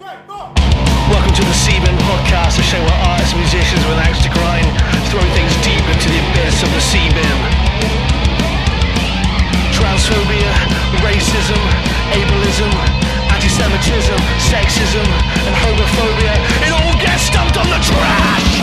Welcome to the C-Bin Podcast, a show where artists and musicians with an axe to grind throw things deep into the abyss of the C-Bin. Transphobia, racism, ableism, anti-Semitism, sexism, and homophobia, it all gets dumped on the trash!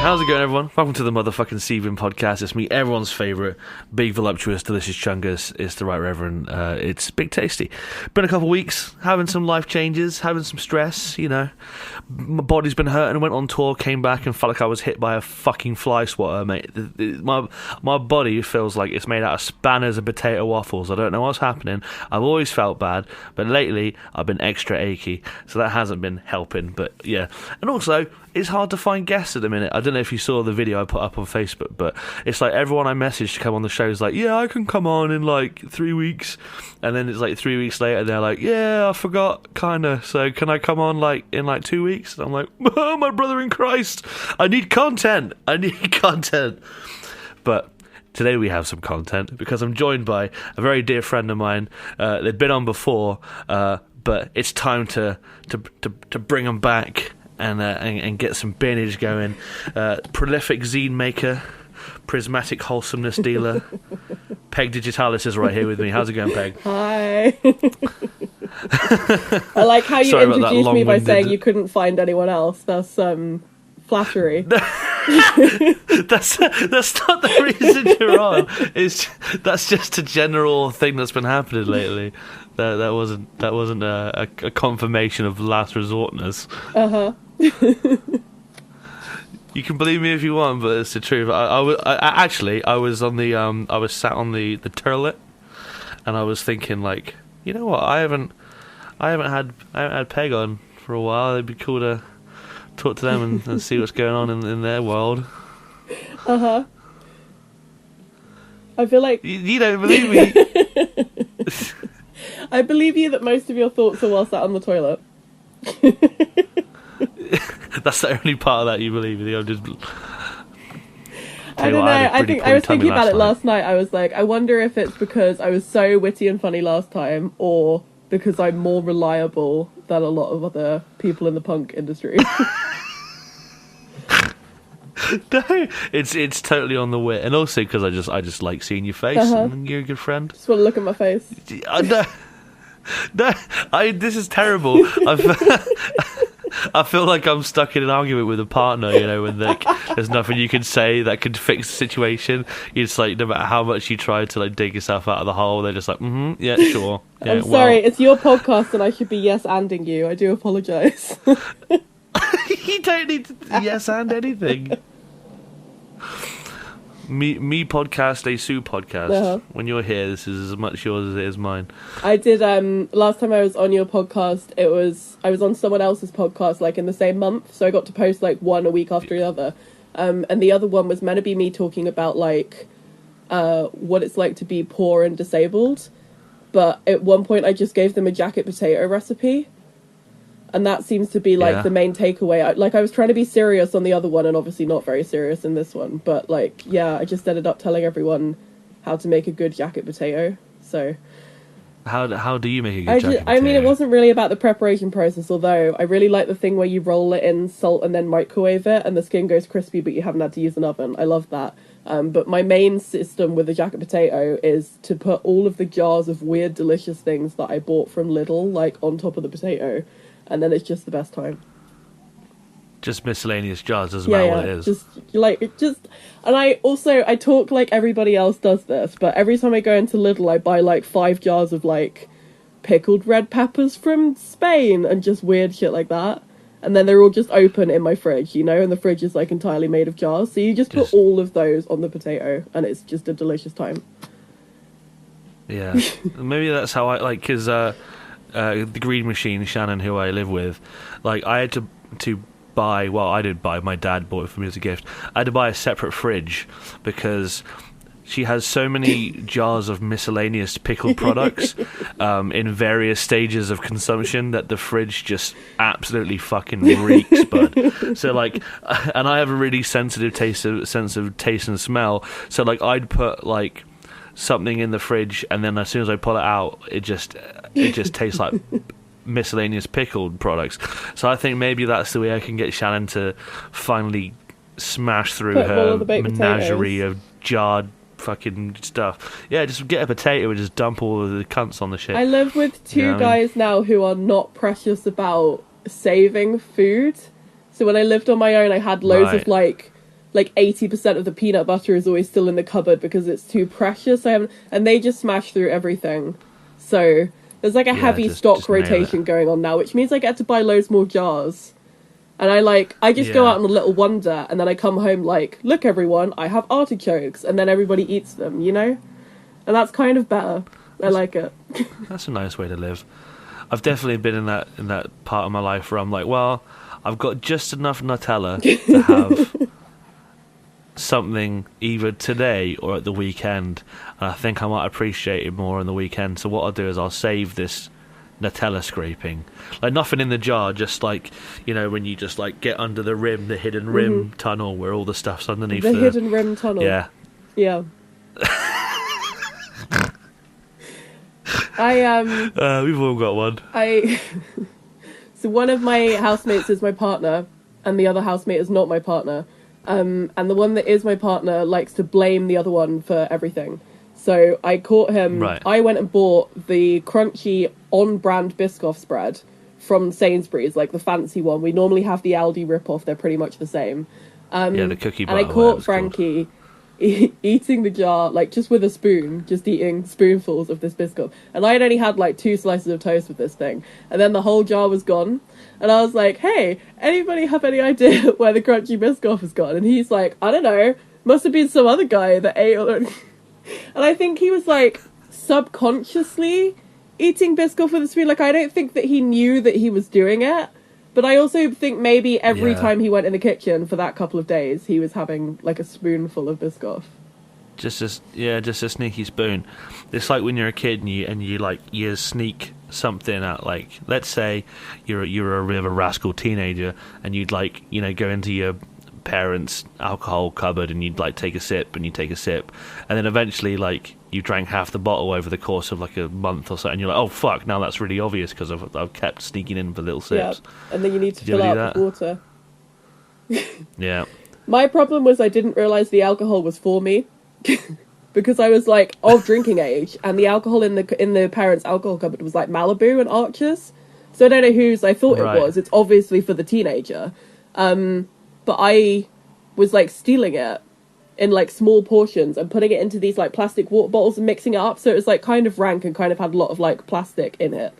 How's it going, everyone? Welcome to the motherfucking C-Bin Podcast. It's me, everyone's favourite, big, voluptuous, delicious chungus. It's the Right Reverend. It's Big Tasty. Been a couple of weeks, having some life changes, having some stress, you know. My body's been hurting. I went on tour, came back, and felt like I was hit by a fucking fly swatter, mate. My body feels like it's made out of spanners and potato waffles. I don't know what's happening. I've always felt bad, but lately I've been extra achy, so that hasn't been helping, but yeah. And also, it's hard to find guests at the minute. I don't know if you saw the video I put up on Facebook, but it's like everyone I messaged to come on the show is like, yeah, I can come on in like 3 weeks. And then it's like 3 weeks later, they're like, yeah, I forgot, kinda. So can I come on like in like 2 weeks? And I'm like, oh, my brother in Christ, I need content. But today we have some content because I'm joined by a very dear friend of mine. They've been on before, but it's time to bring them back. And get some binage going. Prolific zine maker, prismatic wholesomeness dealer. Peg Digitalis is right here with me. How's it going, Peg? Hi. I like how you introduced me by saying you couldn't find anyone else. That's flattery. that's not the reason you're on. That's just a general thing that's been happening lately. That wasn't a confirmation of last resortness. You can believe me if you want, but it's the truth. I was on the I was sat on the turlet, and I was thinking, like, you know what? I haven't had Peg on for a while. It'd be cool to talk to them and see what's going on in their world. I feel like you don't believe me. I believe you that most of your thoughts are while sat on the toilet. That's the only part of that you believe in. I don't know. I was thinking about it last night. I was like, I wonder if it's because I was so witty and funny last time, or because I'm more reliable than a lot of other people in the punk industry. No, it's totally on the wit, and also because I just like seeing your face, and you're a good friend. Just want to look at my face. No, this is terrible. I feel like I'm stuck in an argument with a partner, you know, when there's nothing you can say that could fix the situation. It's like, no matter how much you try to like dig yourself out of the hole, they're just like, yeah, sure. Yeah, I'm sorry, it's your podcast and I should be yes-anding you. I do apologise. You don't need to yes and anything. Me podcast, a Sue podcast. When you're here, this is as much yours as it is mine. I did, last time I was on your podcast, I was on someone else's podcast, like, in the same month, so I got to post, like, one a week after the other. And the other one was meant to be me talking about, like, what it's like to be poor and disabled. But at one point, I just gave them a jacket potato recipe. And that seems to be, like, the main takeaway. I was trying to be serious on the other one, and obviously not very serious in this one. But, like, yeah, I just ended up telling everyone how to make a good jacket potato. So, how do you make a good jacket potato? I mean, it wasn't really about the preparation process, although I really like the thing where you roll it in salt and then microwave it, and the skin goes crispy, but you haven't had to use an oven. I love that. But my main system with the jacket potato is to put all of the jars of weird, delicious things that I bought from Lidl, like, on top of the potato. And then it's just the best time. Just miscellaneous jars, doesn't matter what it is. And I talk like everybody else does this, but every time I go into Lidl, I buy like 5 jars of like pickled red peppers from Spain and just weird shit like that. And then they're all just open in my fridge, you know, and the fridge is like entirely made of jars. So you just put all of those on the potato, and it's just a delicious time. Yeah, maybe that's how I like, because the Green Machine, Shannon, who I live with, like, I had to buy, well, I didn't buy, my dad bought it for me as a gift. I had to buy a separate fridge because she has so many jars of miscellaneous pickled products in various stages of consumption that the fridge just absolutely fucking reeks, bud. So like, and I have a really sensitive sense of taste and smell. So like, I'd put like something in the fridge, and then as soon as I pull it out, it just tastes like miscellaneous pickled products. So I think maybe that's the way I can get Shannon to finally smash through her menagerie of jarred fucking stuff. Yeah, just get a potato and just dump all of the cunts on the shit. I live with two guys now who are not precious about saving food. So when I lived on my own, I had loads of like 80% of the peanut butter is always still in the cupboard because it's too precious. And they just smash through everything. So there's like a heavy stock rotation going on now, which means I get to buy loads more jars. And I just go out on a little wonder, and then I come home like, look everyone, I have artichokes, and then everybody eats them, you know? And that's kind of better. I like it. That's a nice way to live. I've definitely been in that part of my life where I'm like, well, I've got just enough Nutella to have something either today or at the weekend, and I think I might appreciate it more on the weekend. So what I'll do is I'll save this Nutella scraping, like nothing in the jar, just like, you know, when you just like get under the rim, the hidden rim tunnel where all the stuff's underneath the hidden rim tunnel. Yeah we've all got one. So one of my housemates is my partner and the other housemate is not my partner, and the one that is my partner likes to blame the other one for everything. So I caught him. Right. I went and bought the crunchy on-brand Biscoff spread from Sainsbury's, like the fancy one. We normally have the Aldi rip-off. They're pretty much the same. The cookie butter. And I caught Frankie eating the jar, like just with a spoon, just eating spoonfuls of this Biscoff. And I had only had like 2 slices of toast with this thing. And then the whole jar was gone. And I was like, hey, anybody have any idea where the crunchy Biscoff has gone? And he's like, I don't know. Must have been some other guy that ate all. And I think he was, like, subconsciously eating Biscoff with a spoon. Like, I don't think that he knew that he was doing it. But I also think maybe every time he went in the kitchen for that couple of days, he was having, like, a spoonful of Biscoff. Just a sneaky spoon. It's like when you're a kid and you sneak something out. Like, let's say you're a bit of a rascal teenager and you'd, like, you know, go into your parents' alcohol cupboard and you'd like take a sip and then eventually like you drank half the bottle over the course of like a month or so, and you're like, oh fuck, now that's really obvious because I've kept sneaking in for little sips. Yeah, and then you need to fill out with water. Yeah. My problem was I didn't realise the alcohol was for me because I was like of drinking age, and the alcohol in the parents' alcohol cupboard was like Malibu and Archers, so I don't know whose I thought it was. It's obviously for the teenager. But I was, like, stealing it in, like, small portions and putting it into these, like, plastic water bottles and mixing it up. So it was, like, kind of rank and kind of had a lot of, like, plastic in it.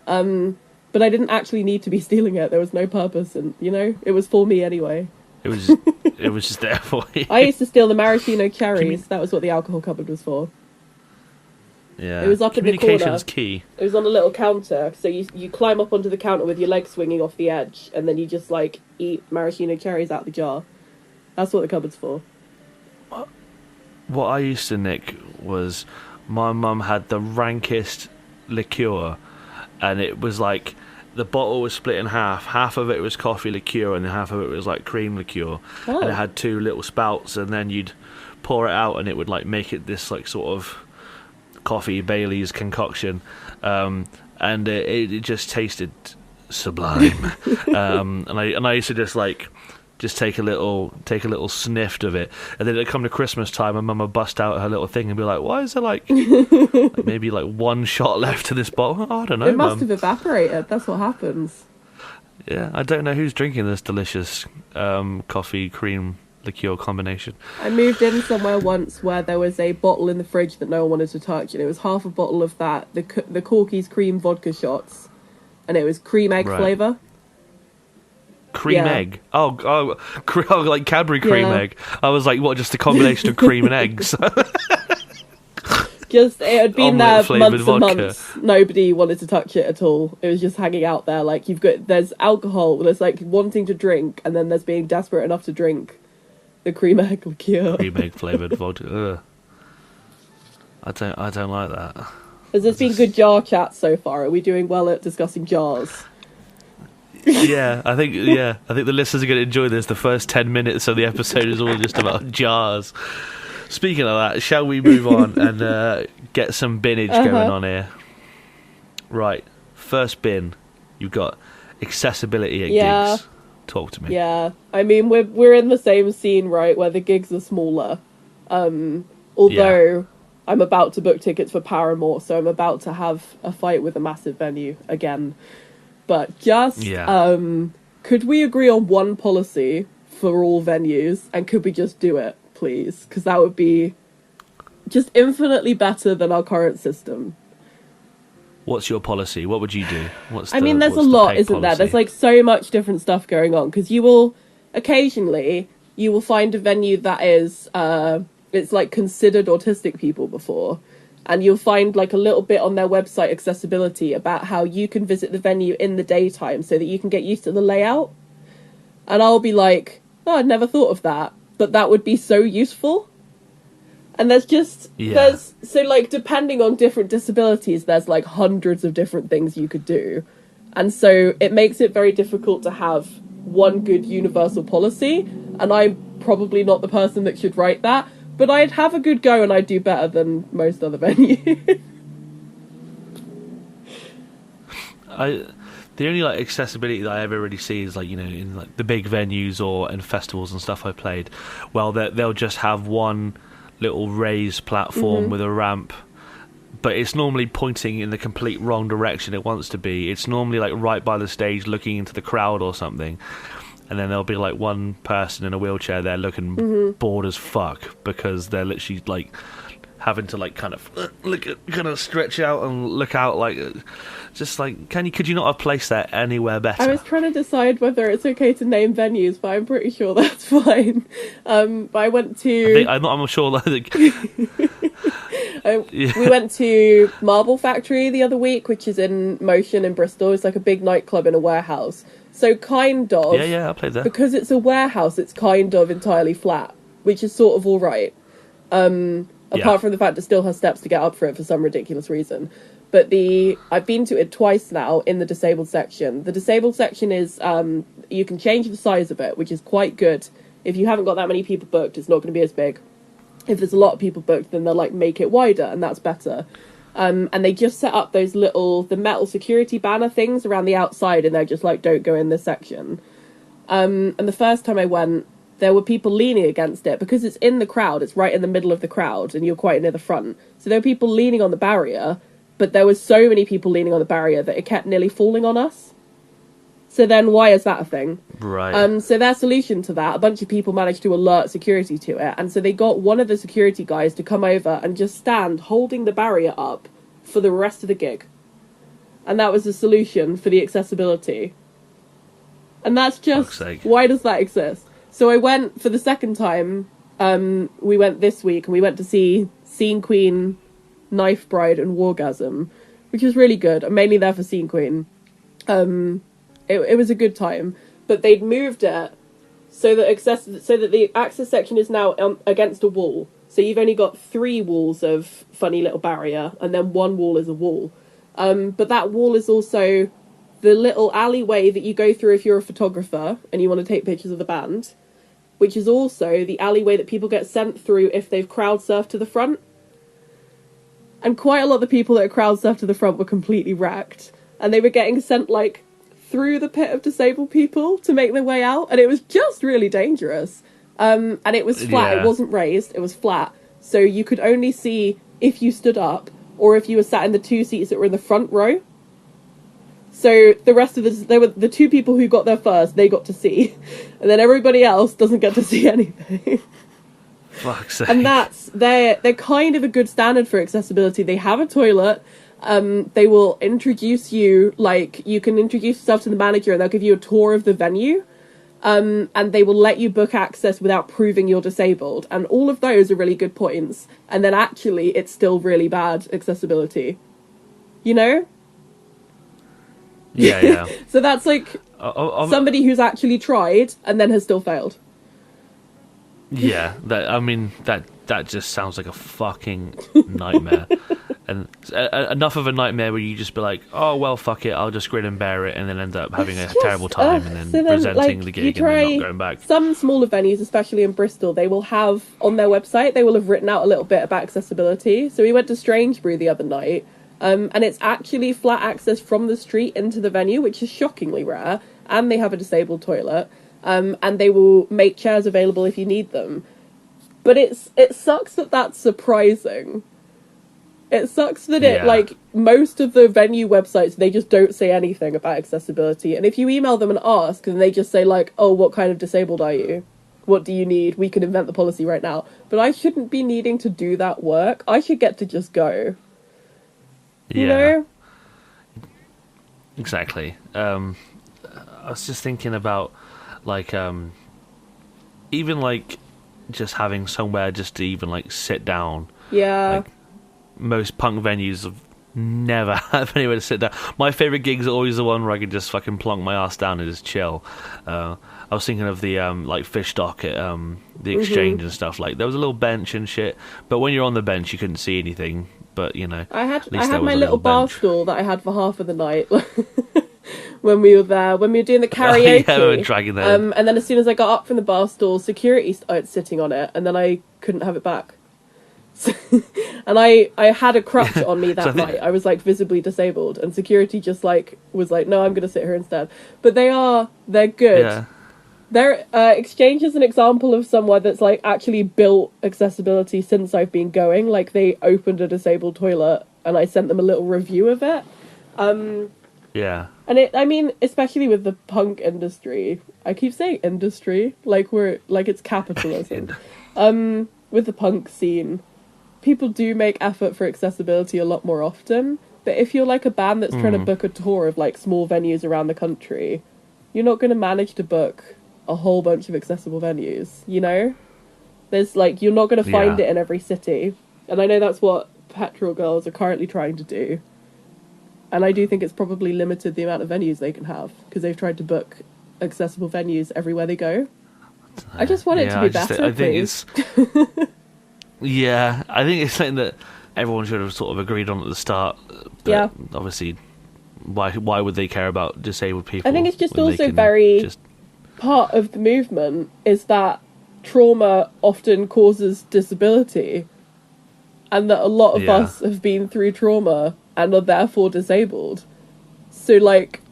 But I didn't actually need to be stealing it. There was no purpose. And, you know, it was for me anyway. It was just there for you. I used to steal the maraschino cherries. That was what the alcohol cupboard was for. Yeah. It was up in the corner. Communication's key. It was on a little counter, so you climb up onto the counter with your legs swinging off the edge, and then you just, like, eat maraschino cherries out the jar. That's what the cupboard's for. What I used to nick was my mum had the rankest liqueur, and it was like the bottle was split in half. Half of it was coffee liqueur, and then half of it was like cream liqueur. Oh. And it had 2 little spouts, and then you'd pour it out, and it would like make it this like sort of coffee Bailey's concoction, and it just tasted sublime. And I used to just take a little sniff of it, and then it'd come to Christmas time and Mum would bust out her little thing and be like, why is there like maybe like 1 shot left to this bottle? Oh, I don't know. It must have evaporated. That's what happens. Yeah, I don't know who's drinking this delicious coffee cream liqueur combination. I moved in somewhere once where there was a bottle in the fridge that no one wanted to touch, and it was half a bottle of that, the Corky's cream vodka shots, and it was cream egg flavour. Cream egg? Oh, like Cadbury cream egg. I was like, what, just a combination of cream and eggs? Just, it had been there months and months. Nobody wanted to touch it at all. It was just hanging out there. Like, there's alcohol, there's like wanting to drink, and then there's being desperate enough to drink the cream egg liqueur. Cream egg flavoured vodka. Ugh. I don't like that. Has this been good jar chat so far? Are we doing well at discussing jars? I think the listeners are going to enjoy this. The first 10 minutes of the episode is all just about jars. Speaking of that, shall we move on and get some binage going on here? Right, first bin, you've got accessibility at gigs. Talk to me. Yeah, I mean we're in the same scene, right, where the gigs are smaller. Although I'm about to book tickets for Paramore, so I'm about to have a fight with a massive venue again. But just could we agree on one policy for all venues, and could we just do it, please? Because that would be just infinitely better than our current system. What's your policy? What would you do? There's a lot, isn't there? There's like so much different stuff going on, because you will occasionally find a venue that is it's like considered autistic people before, and you'll find like a little bit on their website accessibility about how you can visit the venue in the daytime so that you can get used to the layout. And I'll be like, oh, I'd never thought of that, but that would be so useful. And there's so like depending on different disabilities, there's like hundreds of different things you could do. And so it makes it very difficult to have one good universal policy. And I'm probably not the person that should write that, but I'd have a good go and I'd do better than most other venues. The only like accessibility that I ever really see is like, you know, in like the big venues or in festivals and stuff I played. Well, they'll just have one little raised platform with a ramp, but it's normally pointing in the complete wrong direction it wants to be. It's normally like right by the stage looking into the crowd or something, and then there'll be like one person in a wheelchair there looking bored as fuck because they're literally like having to like kind of stretch out and look out, like just like could you not have placed that anywhere better? I was trying to decide whether it's okay to name venues, but I'm pretty sure that's fine. But I went to I'm sure like we went to Marble Factory the other week, which is in Motion in Bristol. It's like a big nightclub in a warehouse, so kind of I played there. Because it's a warehouse, it's kind of entirely flat, which is sort of all right. Apart from the fact it still has steps to get up for it for some ridiculous reason. But I've been to it twice now in the disabled section. The disabled section is, you can change the size of it, which is quite good. If you haven't got that many people booked, it's not going to be as big. If there's a lot of people booked, then they'll like make it wider, and that's better. And they just set up those the metal security banner things around the outside, and they're just like, don't go in this section. And the first time I went, there were people leaning against it because it's in the crowd. It's right in the middle of the crowd and you're quite near the front. So there were people leaning on the barrier, but there was so many people leaning on the barrier that it kept nearly falling on us. So then why is that a thing? Right. So their solution to that, a bunch of people managed to alert security to it. And so they got one of the security guys to come over and just stand holding the barrier up for the rest of the gig. And that was the solution for the accessibility. And that's just, why does that exist? So I went for the second time, we went this week, and we went to see Scene Queen, Knife Bride, and Wargasm, which was really good. I'm mainly there for Scene Queen. It was a good time, but they'd moved it so that the access section is now against a wall. So you've only got 3 walls of funny little barrier, and then 1 wall is a wall. But that wall is also the little alleyway that you go through if you're a photographer and you want to take pictures of the band, which is also the alleyway that people get sent through if they've crowd surfed to the front. And quite a lot of the people that crowd surfed to the front were completely wrecked, and they were getting sent like through the pit of disabled people to make their way out, and it was just really dangerous. And it was flat. It wasn't raised, it was flat, so you could only see if you stood up or if you were sat in the 2 seats that were in the front row. So the rest of they were the 2 people who got there first, they got to see. And then everybody else doesn't get to see anything. Fuck's sake. And they're kind of a good standard for accessibility. They have a toilet. They will introduce you, like, you can introduce yourself to the manager and they'll give you a tour of the venue. And they will let you book access without proving you're disabled. And all of those are really good points. And then actually, it's still really bad accessibility. You know? Yeah. So that's like somebody who's actually tried and then has still failed. Yeah, that that just sounds like a fucking nightmare. And enough of a nightmare where you just be like, oh, well, fuck it, I'll just grin and bear it, and then end up having a terrible time, and then presenting the gig and then not going back. Some smaller venues, especially in Bristol, they will have, on their website, they will have written out a little bit about accessibility. So we went to Strangebrew the other night, and it's actually flat access from the street into the venue, which is shockingly rare, and they have a disabled toilet, and they will make chairs available if you need them. But it sucks that that's surprising. It sucks that most of the venue websites, they just don't say anything about accessibility. And if you email them and ask, and they just say, like, oh, what kind of disabled are you? What do you need? We can invent the policy right now. But I shouldn't be needing to do that work. I should get to just go. You know? Exactly. I was just thinking about, like, even, like, just having somewhere just to even, like, sit down. Yeah. Like, most punk venues have never had anywhere to sit down. My favourite gigs are always the one where I can just fucking plonk my ass down and just chill. I was thinking of the like fish dock at the Exchange and stuff. Like there was a little bench and shit, but when you're on the bench you couldn't see anything. But you know, I had my little bar stool that I had for half of the night when we were there, when we were doing the karaoke. Yeah, we were dragging that. And then as soon as I got up from the bar stool, security started sitting on it, and then I couldn't have it back. And I had a crutch on me that night. I was like visibly disabled, and security just like was like, no, I'm gonna sit here instead. But they're good. Yeah. Their Exchange is an example of somewhere that's like actually built accessibility since I've been going. Like they opened a disabled toilet and I sent them a little review of it. Yeah. And I mean, especially with the punk industry, I keep saying industry like it's capitalism. With the punk scene, people do make effort for accessibility a lot more often. But if you're like a band that's trying to book a tour of like small venues around the country, you're not going to manage to book a whole bunch of accessible venues, you know? There's like, you're not going to find it in every city. And I know that's what Petrol Girls are currently trying to do. And I do think it's probably limited the amount of venues they can have, because they've tried to book accessible venues everywhere they go. I just want it to be better, I think it's... Yeah, I think it's something that everyone should have sort of agreed on at the start. But obviously, why would they care about disabled people? I think it's just also very... Part of the movement is that trauma often causes disability, and that a lot of us have been through trauma and are therefore disabled. So, like,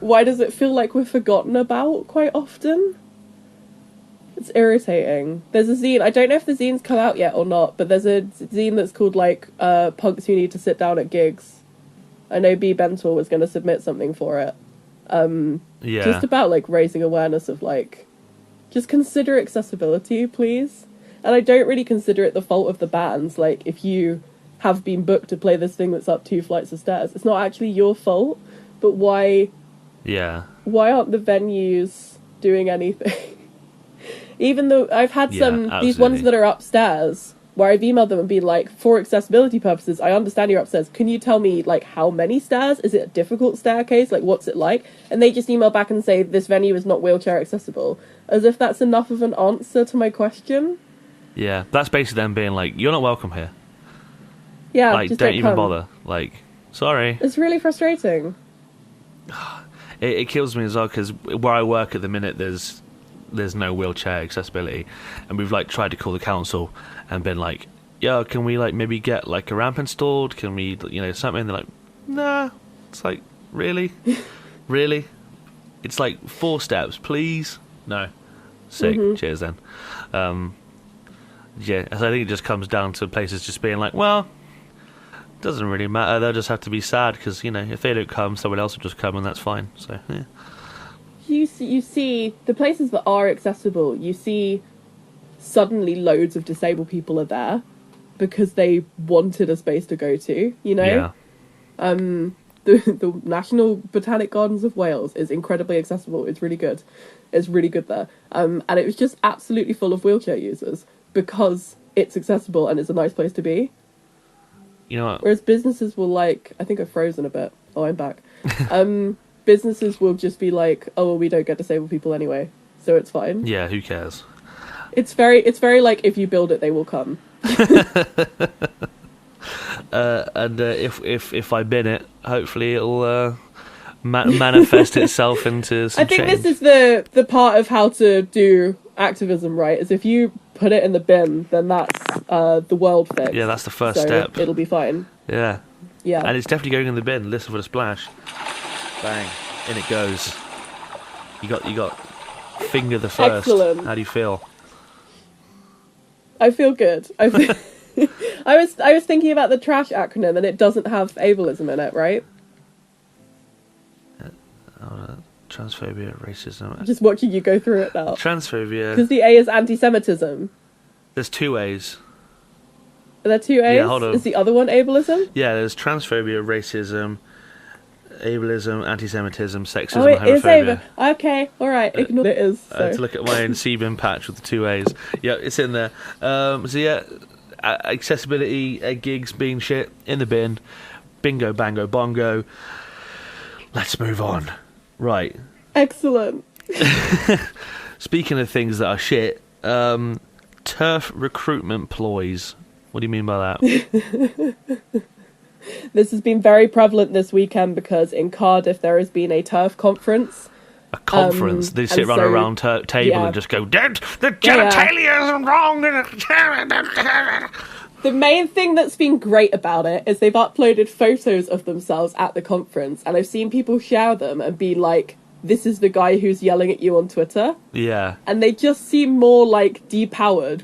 why does it feel like we're forgotten about quite often? It's irritating. There's a zine, I don't know if the zine's come out yet or not, but there's a zine that's called, like, Punks Who Need to Sit Down at Gigs. I know B. Bentor was going to submit something for it. Just about, like, raising awareness of, like, just consider accessibility, please. And I don't really consider it the fault of the bands. Like, if you have been booked to play this thing that's up 2 flights of stairs, it's not actually your fault. But why aren't the venues doing anything? Even though I've had these ones that are upstairs, where I've emailed them and been like, for accessibility purposes, I understand you're upstairs. Can you tell me, like, how many stairs? Is it a difficult staircase? Like, what's it like? And they just email back and say, this venue is not wheelchair accessible. As if that's enough of an answer to my question. Yeah, that's basically them being like, you're not welcome here. Yeah, like, just don't even bother. Like, sorry. It's really frustrating. It kills me as well, because where I work at the minute, there's no wheelchair accessibility, and we've like tried to call the council and been like, yo, can we like maybe get like a ramp installed, can we, you know, something? They're like, nah. It's like, really? Really? It's like 4 steps, please. No. Sick. Cheers then. So I think it just comes down to places just being like, well, doesn't really matter, they'll just have to be sad because, you know, if they don't come, someone else will just come and that's fine. So yeah. You see the places that are accessible, you see suddenly loads of disabled people are there because they wanted a space to go to, you know? The National Botanic Gardens of Wales is incredibly accessible. It's really good. It's really good there. And it was just absolutely full of wheelchair users because it's accessible and it's a nice place to be. You know what? Whereas businesses will, like, I think I've frozen a bit. Oh, I'm back. Businesses will just be like, oh, well, we don't get disabled people anyway, so it's fine. Yeah, who cares? It's very like, if you build it, they will come. And if I bin it, hopefully it'll manifest itself into some I think change. this is the part of how to do activism right, is if you put it in the bin, then that's the world fix. Yeah, that's the first so step. It'll be fine. Yeah. Yeah. And it's definitely going in the bin. Listen for the splash. Bang. In it goes. You got finger the first. Excellent. How do you feel? I feel good. I was thinking about the trash acronym, and it doesn't have ableism in it, right? Transphobia, racism. Just watching you go through it now. Transphobia. Because the A is anti-Semitism. There's 2 A's. Are there 2 A's? Yeah, hold on. Is the other one ableism? Yeah, there's transphobia, racism, ableism, anti-Semitism, sexism, Oh, it is homophobia. Okay, alright, ignore it is. So. To look at my own CBIN patch with the 2 A's. Yeah, it's in there. So yeah, accessibility, gigs being shit, in the bin. Bingo, bango, bongo. Let's move on. Right. Excellent. Speaking of things that are shit, turf recruitment ploys. What do you mean by that? This has been very prevalent this weekend because in Cardiff there has been a turf conference. A conference. They sit around a round table and just go, the genitalia is wrong. The main thing that's been great about it is they've uploaded photos of themselves at the conference, and I've seen people share them and be like, this is the guy who's yelling at you on Twitter. Yeah. And they just seem more like disempowered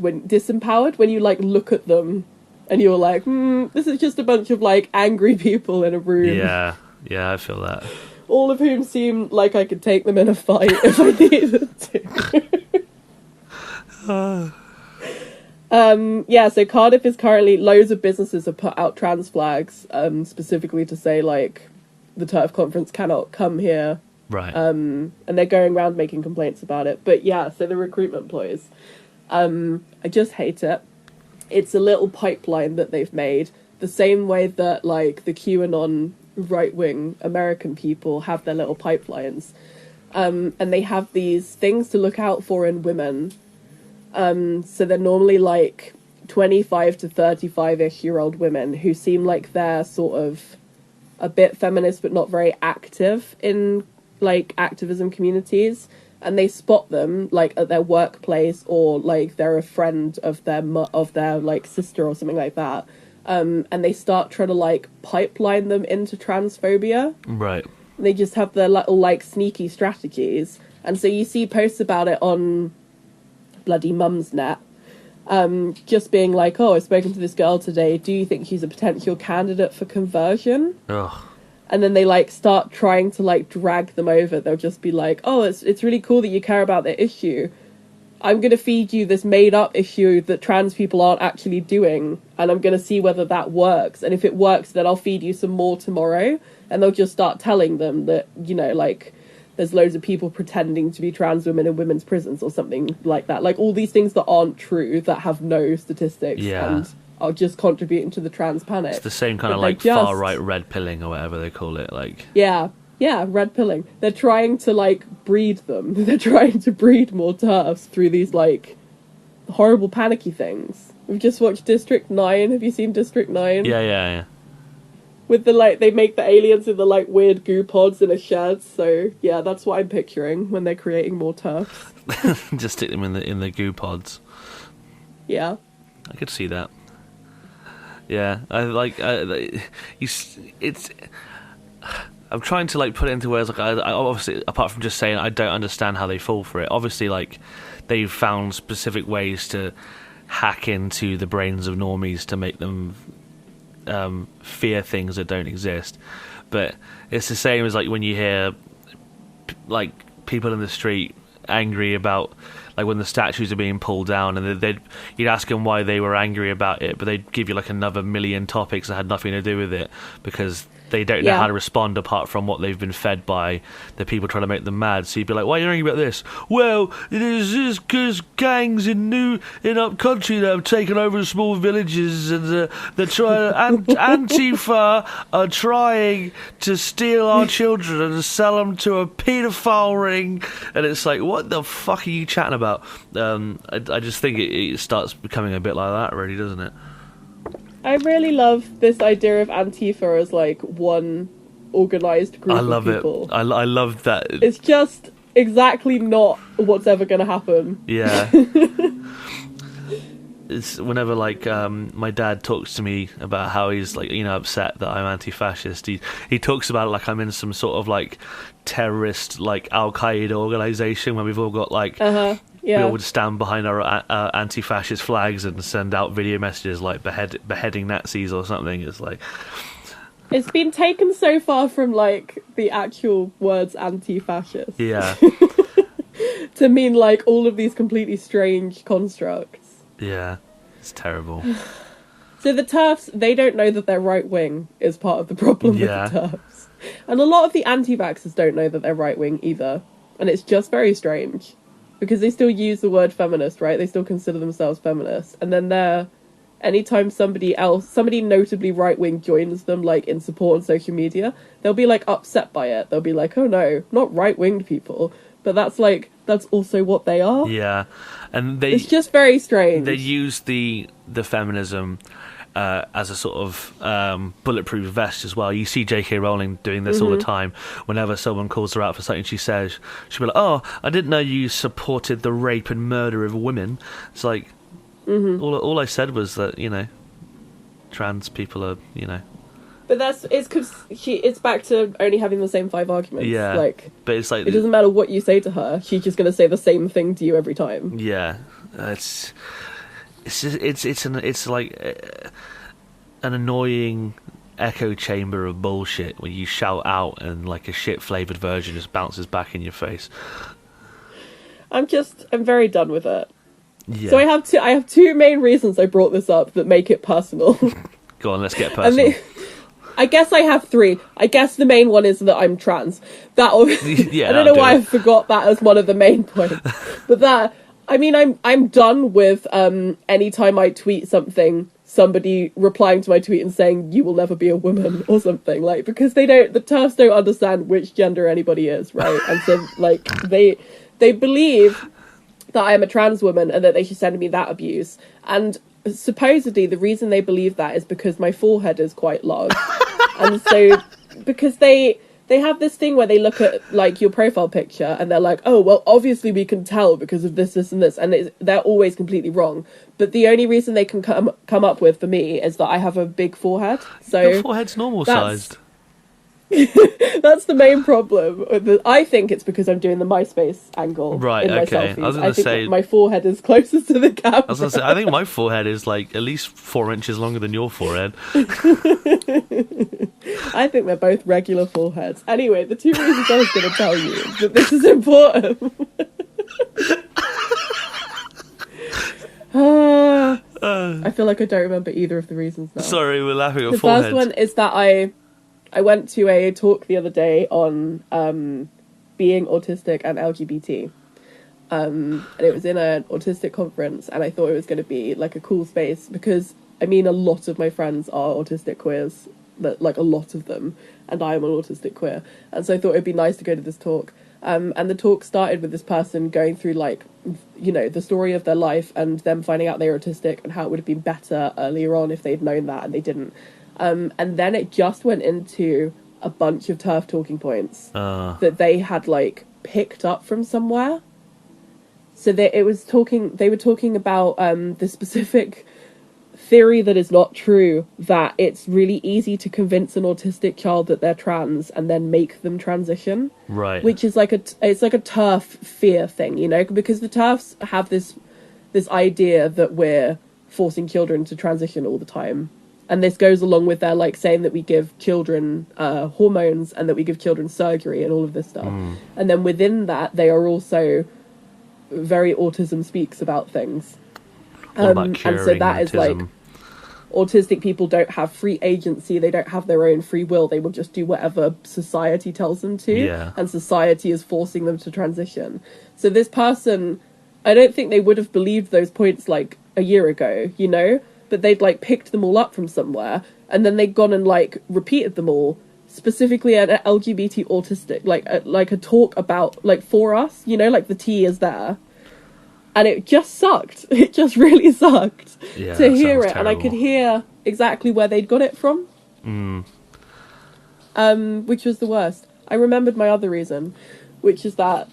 when you like look at them and you're like, this is just a bunch of like angry people in a room. Yeah, I feel that. All of whom seem like I could take them in a fight if I needed to. So Cardiff is currently, loads of businesses have put out trans flags, specifically to say like the TERF conference cannot come here. Right. And they're going around making complaints about it. But yeah, so the recruitment ploys. I just hate it. It's a little pipeline that they've made, the same way that like the QAnon right-wing American people have their little pipelines. And they have these things to look out for in women. So they're normally like 25 to 35-ish year old women who seem like they're sort of a bit feminist but not very active in like activism communities, and they spot them like at their workplace, or like they're a friend of their like sister or something like that, and they start trying to like pipeline them into transphobia. Right. And they just have their little like sneaky strategies, and so you see posts about it on bloody Mumsnet, just being like, oh, I've spoken to this girl today, do you think she's a potential candidate for conversion? Ugh. And then they like start trying to like drag them over. They'll just be like, oh, it's really cool that you care about the issue. I'm going to feed you this made up issue that trans people aren't actually doing, and I'm going to see whether that works, and if it works, then I'll feed you some more tomorrow. And they'll just start telling them that, you know, like there's loads of people pretending to be trans women in women's prisons or something like that. Like all these things that aren't true, that have no statistics, and are just contributing to the trans panic. It's the same kind of like far-right red pilling or whatever they call it. Like Yeah, red pilling. They're trying to like breed them. They're trying to breed more TERFs through these like horrible panicky things. We've just watched District 9. Have you seen District 9? Yeah. With the like, they make the aliens in the like weird goo pods in a shed. So yeah, that's what I'm picturing when they're creating more TERFs. Just stick them in the goo pods. Yeah, I could see that. Yeah, I like. It's. I'm trying to like put it into words. Like, I obviously, apart from just saying, I don't understand how they fall for it. Obviously, like they've found specific ways to hack into the brains of normies to make them fear things that don't exist. But it's the same as like when you hear like people in the street angry about like when the statues are being pulled down, and you'd ask them why they were angry about it, but they'd give you like another million topics that had nothing to do with it, because they don't know how to respond apart from what they've been fed by the people trying to make them mad. So you'd be like, why are you arguing about this? Well, it is because gangs in up country that have taken over small villages, and they're trying Antifa are trying to steal our children and sell them to a paedophile ring. And it's like, what the fuck are you chatting about? I just think it starts becoming a bit like that, really, doesn't it? I really love this idea of Antifa as like one organised group of people. I love that. It's just exactly not what's ever going to happen. Yeah. It's whenever like my dad talks to me about how he's like, upset that I'm anti-fascist. He talks about it like I'm in some sort of like terrorist like Al Qaeda organization where we've all got like. We all would stand behind our anti-fascist flags and send out video messages like beheading Nazis or something. It's like... It's been taken so far from, like, the actual words anti-fascist. Yeah. to mean, like, all of these completely strange constructs. Yeah. It's terrible. So the terfs, they don't know that they're right-wing is part of the problem with the terfs. And a lot of the anti-vaxxers don't know that they're right-wing either. And it's just very strange. Because they still use the word feminist, right? They still consider themselves feminists. And then anytime somebody notably right-wing joins them, like, in support on social media, they'll be, like, upset by it. They'll be like, oh no, not right-winged people. But that's also what they are. Yeah. And it's just very strange. They use the feminism as a sort of bulletproof vest as well. You see J.K. Rowling doing this all the time. Whenever someone calls her out for something she says, she'll be like, oh, I didn't know you supported the rape and murder of women. It's like, all I said was that, trans people are, But it's back to only having the same 5 arguments. Yeah, like, but it's like... It doesn't matter what you say to her, she's just going to say the same thing to you every time. Yeah, It's like an annoying echo chamber of bullshit where you shout out and like a shit flavoured version just bounces back in your face. I'm very done with it. Yeah. So I have two main reasons I brought this up that make it personal. Go on, let's get personal. I guess I have 3. I guess the main one is that I'm trans. I don't know why I forgot that as one of the main points. But I'm done with anytime I tweet something, somebody replying to my tweet and saying you will never be a woman or something, like, because the terfs don't understand which gender anybody is, right? And so like they believe that I'm a trans woman and that they should send me that abuse. And supposedly the reason they believe that is because my forehead is quite large. And so because they have this thing where they look at, like, your profile picture and they're like, oh, well, obviously we can tell because of this, this, and this. And they're always completely wrong. But the only reason they can come up with, for me, is that I have a big forehead. So your forehead's normal-sized. That's the main problem. I think it's because I'm doing the MySpace angle in my selfies. I was going to say... my forehead is closest to the camera. I was going to say, I think my forehead is, like, at least 4 inches longer than your forehead. I think they're both regular foreheads. Anyway, the 2 reasons I was going to tell you is that this is important. I feel like I don't remember either of the reasons now. Sorry, we're laughing at the foreheads. The first one is that I went to a talk the other day on being autistic and LGBT. And it was in an autistic conference, and I thought it was going to be like a cool space because, I mean, a lot of my friends are autistic queers, like a lot of them, and I am an autistic queer. And so I thought it'd be nice to go to this talk. And the talk started with this person going through, like, the story of their life and them finding out they were autistic and how it would have been better earlier on if they'd known that and they didn't. And then it just went into a bunch of TERF talking points that they had, like, picked up from somewhere. So they were talking about the specific theory that is not true, that it's really easy to convince an autistic child that they're trans and then make them transition. Right. Which is like it's like a TERF fear thing, because the TERFs have this idea that we're forcing children to transition all the time. And this goes along with their, like, saying that we give children hormones and that we give children surgery and all of this stuff. And then within that, they are also very autism speaks about things. All about curing and so that autism. is, like, autistic people don't have free agency, they don't have their own free will, they will just do whatever society tells them to, Yeah. and society is forcing them to transition. So this person, I don't think they would have believed those points like a year ago, you know, but they'd like picked them all up from somewhere, and then they'd gone and like repeated them all, specifically at an LGBT autistic, like a talk about, like, for us, you know, like the T is there. And it just sucked. It just really sucked to hear it. Terrible. And I could hear exactly where they'd got it from. Which was the worst. I remembered my other reason, which is that,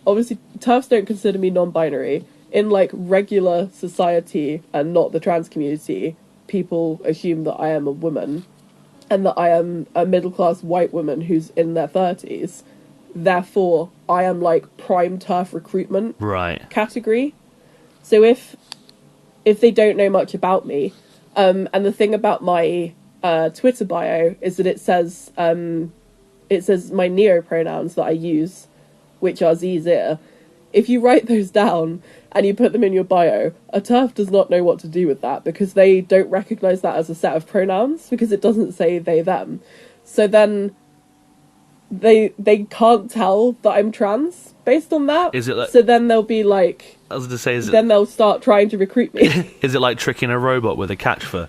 obviously, TERFs don't consider me non-binary. In, like, regular society and not the trans community, people assume that I am a woman and that I am a middle-class white woman who's in their 30s. Therefore, I am like prime TERF recruitment category. So if they don't know much about me, and the thing about my Twitter bio is that it says my neo pronouns that I use, which are zir. If you write those down and you put them in your bio, a TERF does not know what to do with that because they don't recognise that as a set of pronouns because it doesn't say they them. So then they can't tell that I'm trans based on that. Is it like, so then they'll be like, I was going to say, then they'll start trying to recruit me. Is it like tricking a robot with a catch for,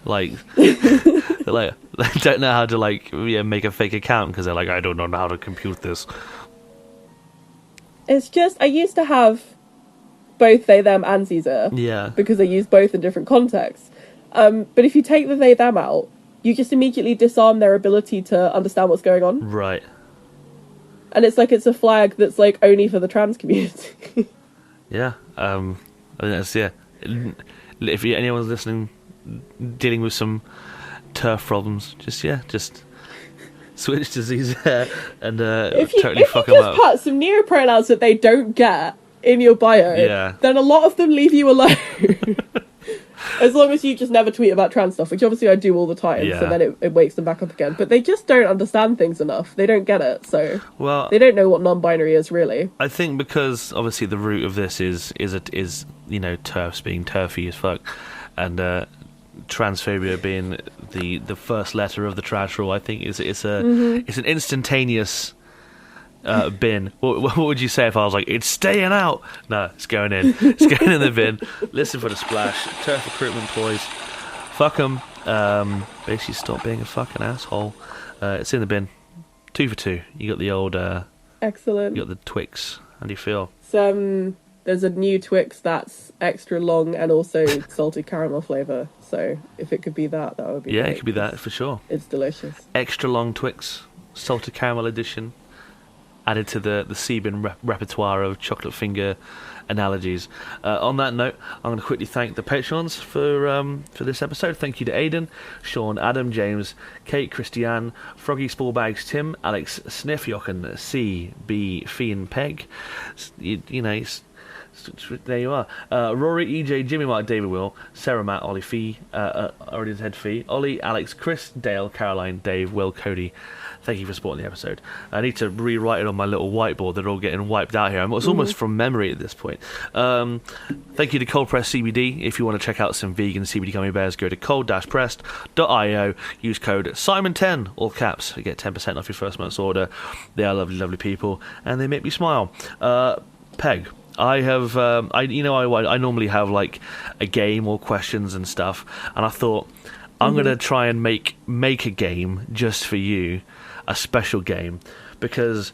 like, like they don't know how to like make a fake account because they're like, I don't know how to compute this. It's just, I used to have both they them and Caesar, because I use both in different contexts. But if you take the they them out, you just immediately disarm their ability to understand what's going on. Right. And it's like it's a flag that's like only for the trans community. Yeah. I think that's, if anyone's listening, dealing with some TERF problems, just switch to Caesar and totally fuck them up. If you just put some neopronouns that they don't get in your bio, then a lot of them leave you alone. As long as you just never tweet about trans stuff, which obviously I do all the time, so then it wakes them back up again. But they just don't understand things enough. They don't get it, so they don't know what non-binary is, really. I think because, obviously, the root of this is TERFs being turfy as fuck, and transphobia being the first letter of the trash rule. I think it's an instantaneous bin. What would you say if I was like, it's staying out? No, it's going in. It's going in the bin. Listen for the splash. TERF recruitment ploys. Fuck them. Basically, stop being a fucking asshole. It's in the bin. 2 for 2. You got the old. Excellent. You got the Twix. How do you feel? There's a new Twix that's extra long and also salted caramel flavour. So if it could be that would be great. It could be that for sure. It's delicious. Extra long Twix, salted caramel edition. Added to the Sebin repertoire of chocolate finger analogies. On that note, I'm going to quickly thank the patrons for this episode. Thank you to Aidan, Sean, Adam, James, Kate, Christiane, Froggy Spallbags, Tim, Alex, Sniff, Jochen, C, B, Fian, Peg. There you are. Rory, EJ, Jimmy, Mark, David, Will, Sarah, Matt, Ollie, Fee, already said Fee, Ollie, Alex, Chris, Dale, Caroline, Dave, Will, Cody. Thank you for supporting the episode. I need to rewrite it on my little whiteboard. They're all getting wiped out here. It's almost from memory at this point. Thank you to Cold Press CBD. If you want to check out some vegan CBD gummy bears, go to cold-pressed.io. Use code SIMON10, all caps. You get 10% off your first month's order. They are lovely, lovely people, and they make me smile. Peg. I have, I normally have like a game or questions and stuff, and I thought I'm gonna try and make a game just for you, a special game, because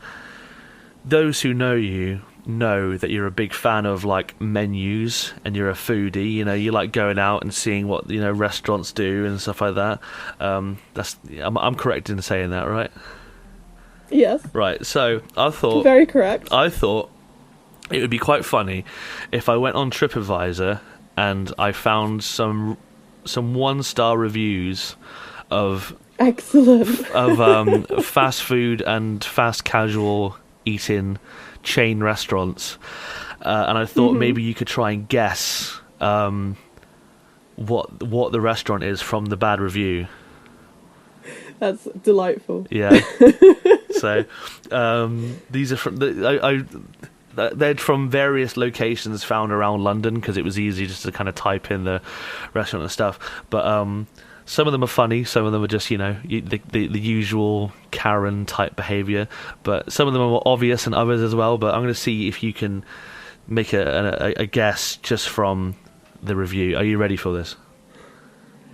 those who know you know that you're a big fan of like menus and you're a foodie. You like going out and seeing what restaurants do and stuff like that. I'm correct in saying that, right? Yes. Right. So I thought very correct. I thought it would be quite funny if I went on TripAdvisor and I found some 1-star reviews of excellent of fast food and fast casual eating chain restaurants, and I thought maybe you could try and guess what the restaurant is from the bad review. That's delightful. Yeah. So these are from they're from various locations found around London because it was easy just to kind of type in the restaurant and stuff. But some of them are funny, some of them are just, the usual Karen type behaviour. But some of them are more obvious than others as well. But I'm going to see if you can make a guess just from the review. Are you ready for this?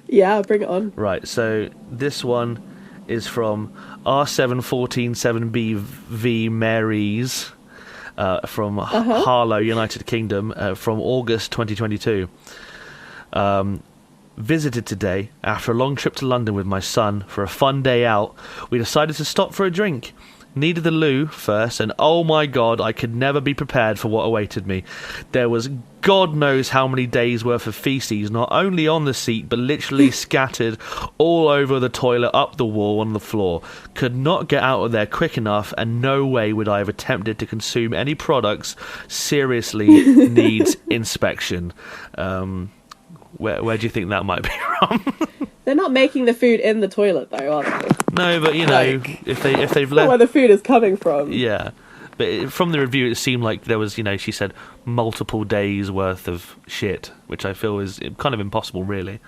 Yeah, bring it on. Right, so this one is from R7147BV Marys from Harlow, United Kingdom, from August 2022. Visited today after a long trip to London with my son for a fun day out. We decided to stop for a drink. Needed the loo first, and oh my god, I could never be prepared for what awaited me. There was God knows how many days worth of feces, not only on the seat, but literally scattered all over the toilet, up the wall, on the floor. Could not get out of there quick enough, and no way would I have attempted to consume any products. Seriously needs inspection. Where do you think that might be from? They're not making the food in the toilet, though, are they? No, but if they've Not where the food is coming from. Yeah, but from the review, it seemed like there was, she said multiple days worth of shit, which I feel is kind of impossible, really.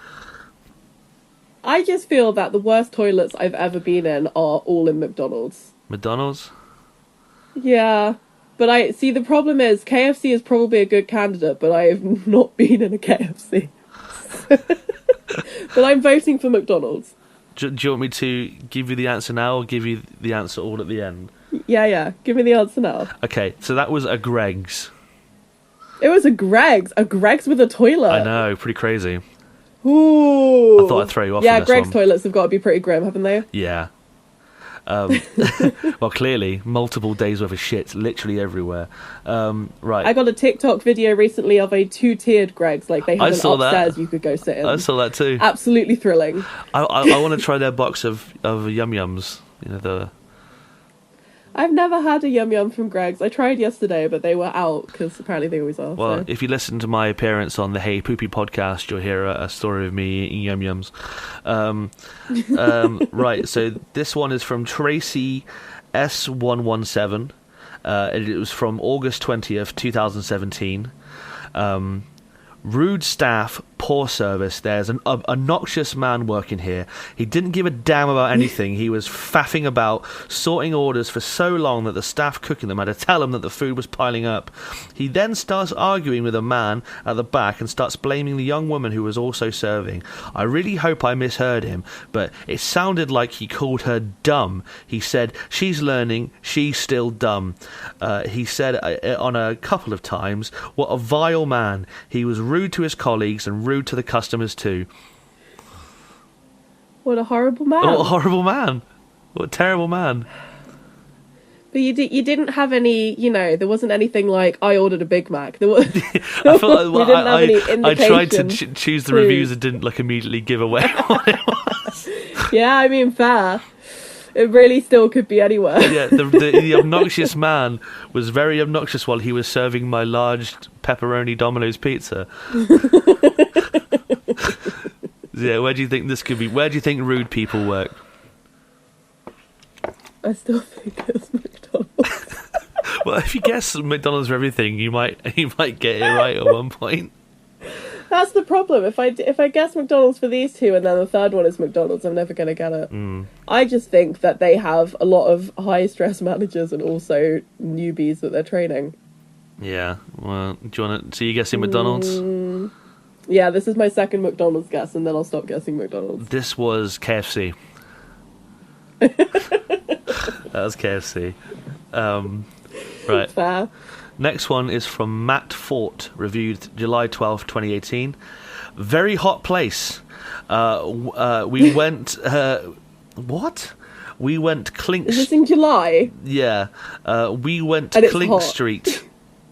I just feel that the worst toilets I've ever been in are all in McDonald's. McDonald's? Yeah, but the problem is KFC is probably a good candidate, but I have not been in a KFC. But I'm voting for McDonald's. Do you want me to give you the answer now, or give you the answer all at the end? Yeah. Give me the answer now. Okay, so that was a Greg's. It was a Greg's. A Greg's with a toilet. I know, pretty crazy. Ooh. I thought I'd throw you off. Yeah, on this Greg's one. toilets have got to be pretty grim, haven't they? Yeah. Well, clearly, multiple days worth of shit, literally everywhere. Right. I got a TikTok video recently of a 2-tiered Greg's, like they have an upstairs you could go sit in. I saw that too. Absolutely thrilling. I want to try their box of Yum Yums. I've never had a Yum Yum from Greg's. I tried yesterday, but they were out, because apparently they always are. Well, so. If you listen to my appearance on the Hey Poopy podcast, you'll hear a story of me eating Yum Yums. Right, so this one is from Tracy S117. It was from August 20th, 2017. Rude staff, poor service. There's an obnoxious man working here. He didn't give a damn about anything. He was faffing about, sorting orders for so long that the staff cooking them had to tell him that the food was piling up. He then starts arguing with a man at the back and starts blaming the young woman who was also serving. I really hope I misheard him, but it sounded like he called her dumb. He said, she's learning, she's still dumb. He said on a couple of times, what a vile man. He was rude to his colleagues and rude to the customers too. What a horrible man. What a horrible man. What a terrible man. But you didn't have any, there wasn't anything like, I ordered a Big Mac. There was, I felt like, I tried to choose the reviews and didn't immediately give away what it was. Yeah, I mean, fair. It really still could be anywhere. Yeah, the obnoxious man was very obnoxious while he was serving my large pepperoni Domino's pizza. Yeah, where do you think this could be? Where do you think rude people work? I still think it's McDonald's. Well, if you guess McDonald's for everything, you might get it right at one point. That's the problem. If I guess McDonald's for these two and then the third one is McDonald's, I'm never going to get it. I just think that they have a lot of high-stress managers and also newbies that they're training. Yeah. Well, do you want to... So you're guessing McDonald's? Yeah, this is my second McDonald's guess, and then I'll stop guessing McDonald's. This was KFC. That was KFC. Right. Fair. Next one is from Matt Fort, reviewed July 12th, 2018. Very hot place. We went... what? We went Clink... Is this in July? Yeah. We went Clink hot. Street,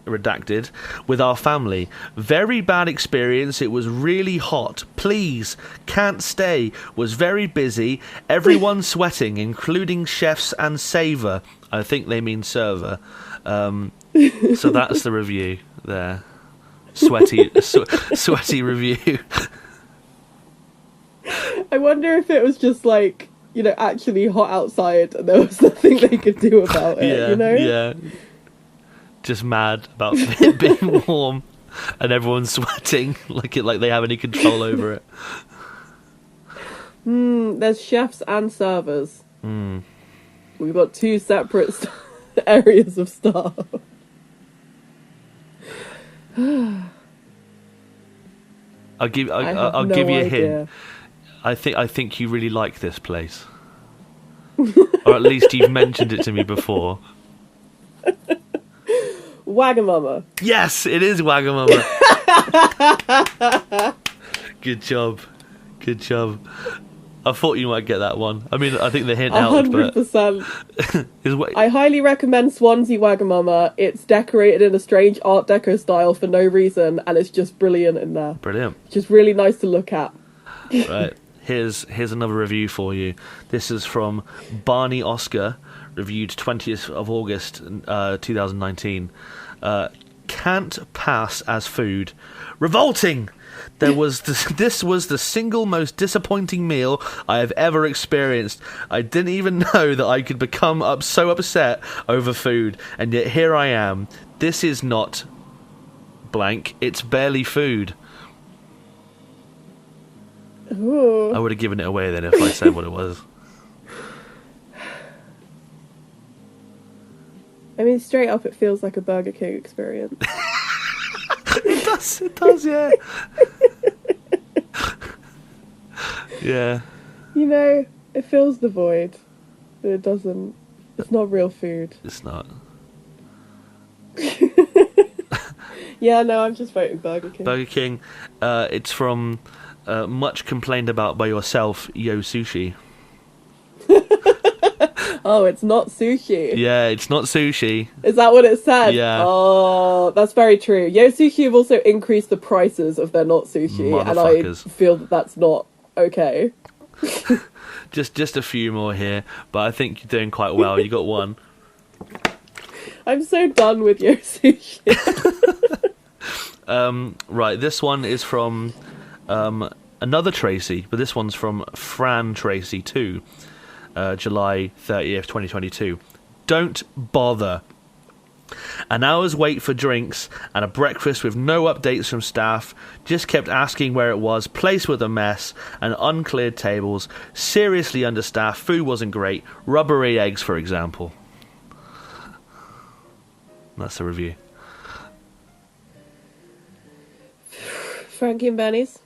redacted, with our family. Very bad experience. It was really hot. Please, can't stay. Was very busy. Everyone sweating, including chefs and saver. I think they mean server. So that's the review there. Sweaty review. I wonder if it was just like, actually hot outside and there was nothing they could do about it, Yeah. just mad about it being warm and everyone's sweating like they have any control over it. There's chefs and servers. We've got two separate areas of staff. I'll give you a hint. I think you really like this place, or at least you've mentioned it to me before. Wagamama. Yes, it is Wagamama. Good job. I thought you might get that one. I mean, I think the hint helped, 100%. I highly recommend Swansea Wagamama. It's decorated in a strange Art Deco style for no reason, and it's just brilliant in there. Brilliant. Just really nice to look at. Right. Here's another review for you. This is from Barney Oscar, reviewed 20th of August 2019. Can't pass as food. Revolting! This was the single most disappointing meal I have ever experienced. I didn't even know that I could become so upset over food, and yet here I am. This is not blank. It's barely food. Ooh. I would have given it away then if I said what it was. I mean, straight up, it feels like a Burger King experience. It does, yeah. Yeah. You know, it fills the void, but it doesn't. It's not real food. It's not. Yeah, no, I'm just voting Burger King. Burger King. It's from much complained about by yourself, Yo Sushi. Oh, it's not sushi. Yeah, it's not sushi. Is that what it said? Yeah. Oh, that's very true. Yo Sushi have also increased the prices of their not sushi, and I feel that that's not okay. just a few more here, but I think you're doing quite well. You got one. I'm so done with Yo Sushi. Right, this one is from another Tracy, but this one's from Fran Tracy too. July 30th, 2022. Don't bother. An hour's wait for drinks and a breakfast with no updates from staff. Just kept asking where it was. Place was a mess and uncleared tables. Seriously understaffed. Food wasn't great. Rubbery eggs, for example. That's the review. Frankie and Benny's.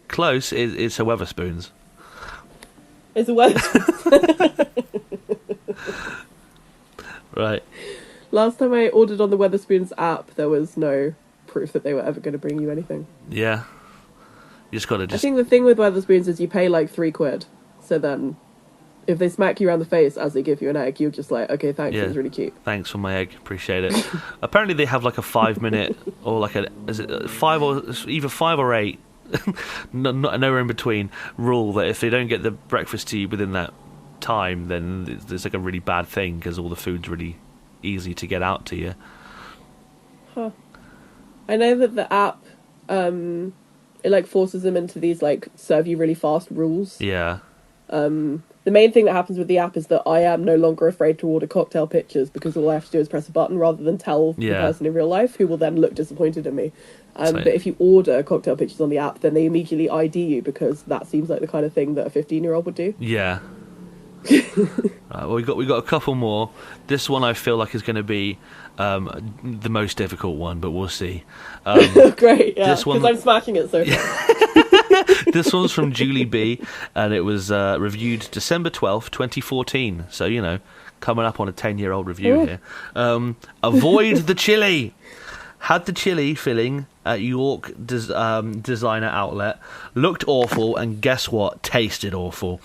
Close. It's a Weatherspoons. It's a web. Right. Last time I ordered on the Weatherspoons app, there was no proof that they were ever going to bring you anything. Yeah. You just got to I think the thing with Weatherspoons is you pay like £3. So then, if they smack you around the face as they give you an egg, you're just like, okay, thanks, it was really cute. Thanks for my egg, appreciate it. Apparently they have like a 5 minute, or like is it 5 or, either 5 or 8, nowhere in between, rule that if they don't get the breakfast to you within that time, then there's like a really bad thing because all the food's really easy to get out to you. Huh. I know that the app, it like forces them into these like serve you really fast rules. Yeah. The main thing that happens with the app is that I am no longer afraid to order cocktail pictures because all I have to do is press a button rather than tell the person in real life, who will then look disappointed at me. But if you order cocktail pictures on the app, then they immediately ID you because that seems like the kind of thing that a 15-year-old would do. Yeah. Right, well, we got a couple more. This one I feel like is going to be the most difficult one, but we'll see. Great, yeah, because I'm smashing it so far. This one's from Julie B, and it was reviewed December 12th, 2014. So, you know, coming up on a 10-year-old review here. Avoid the chili. Had the chili filling at York Designer Outlet. Looked awful, and guess what? Tasted awful.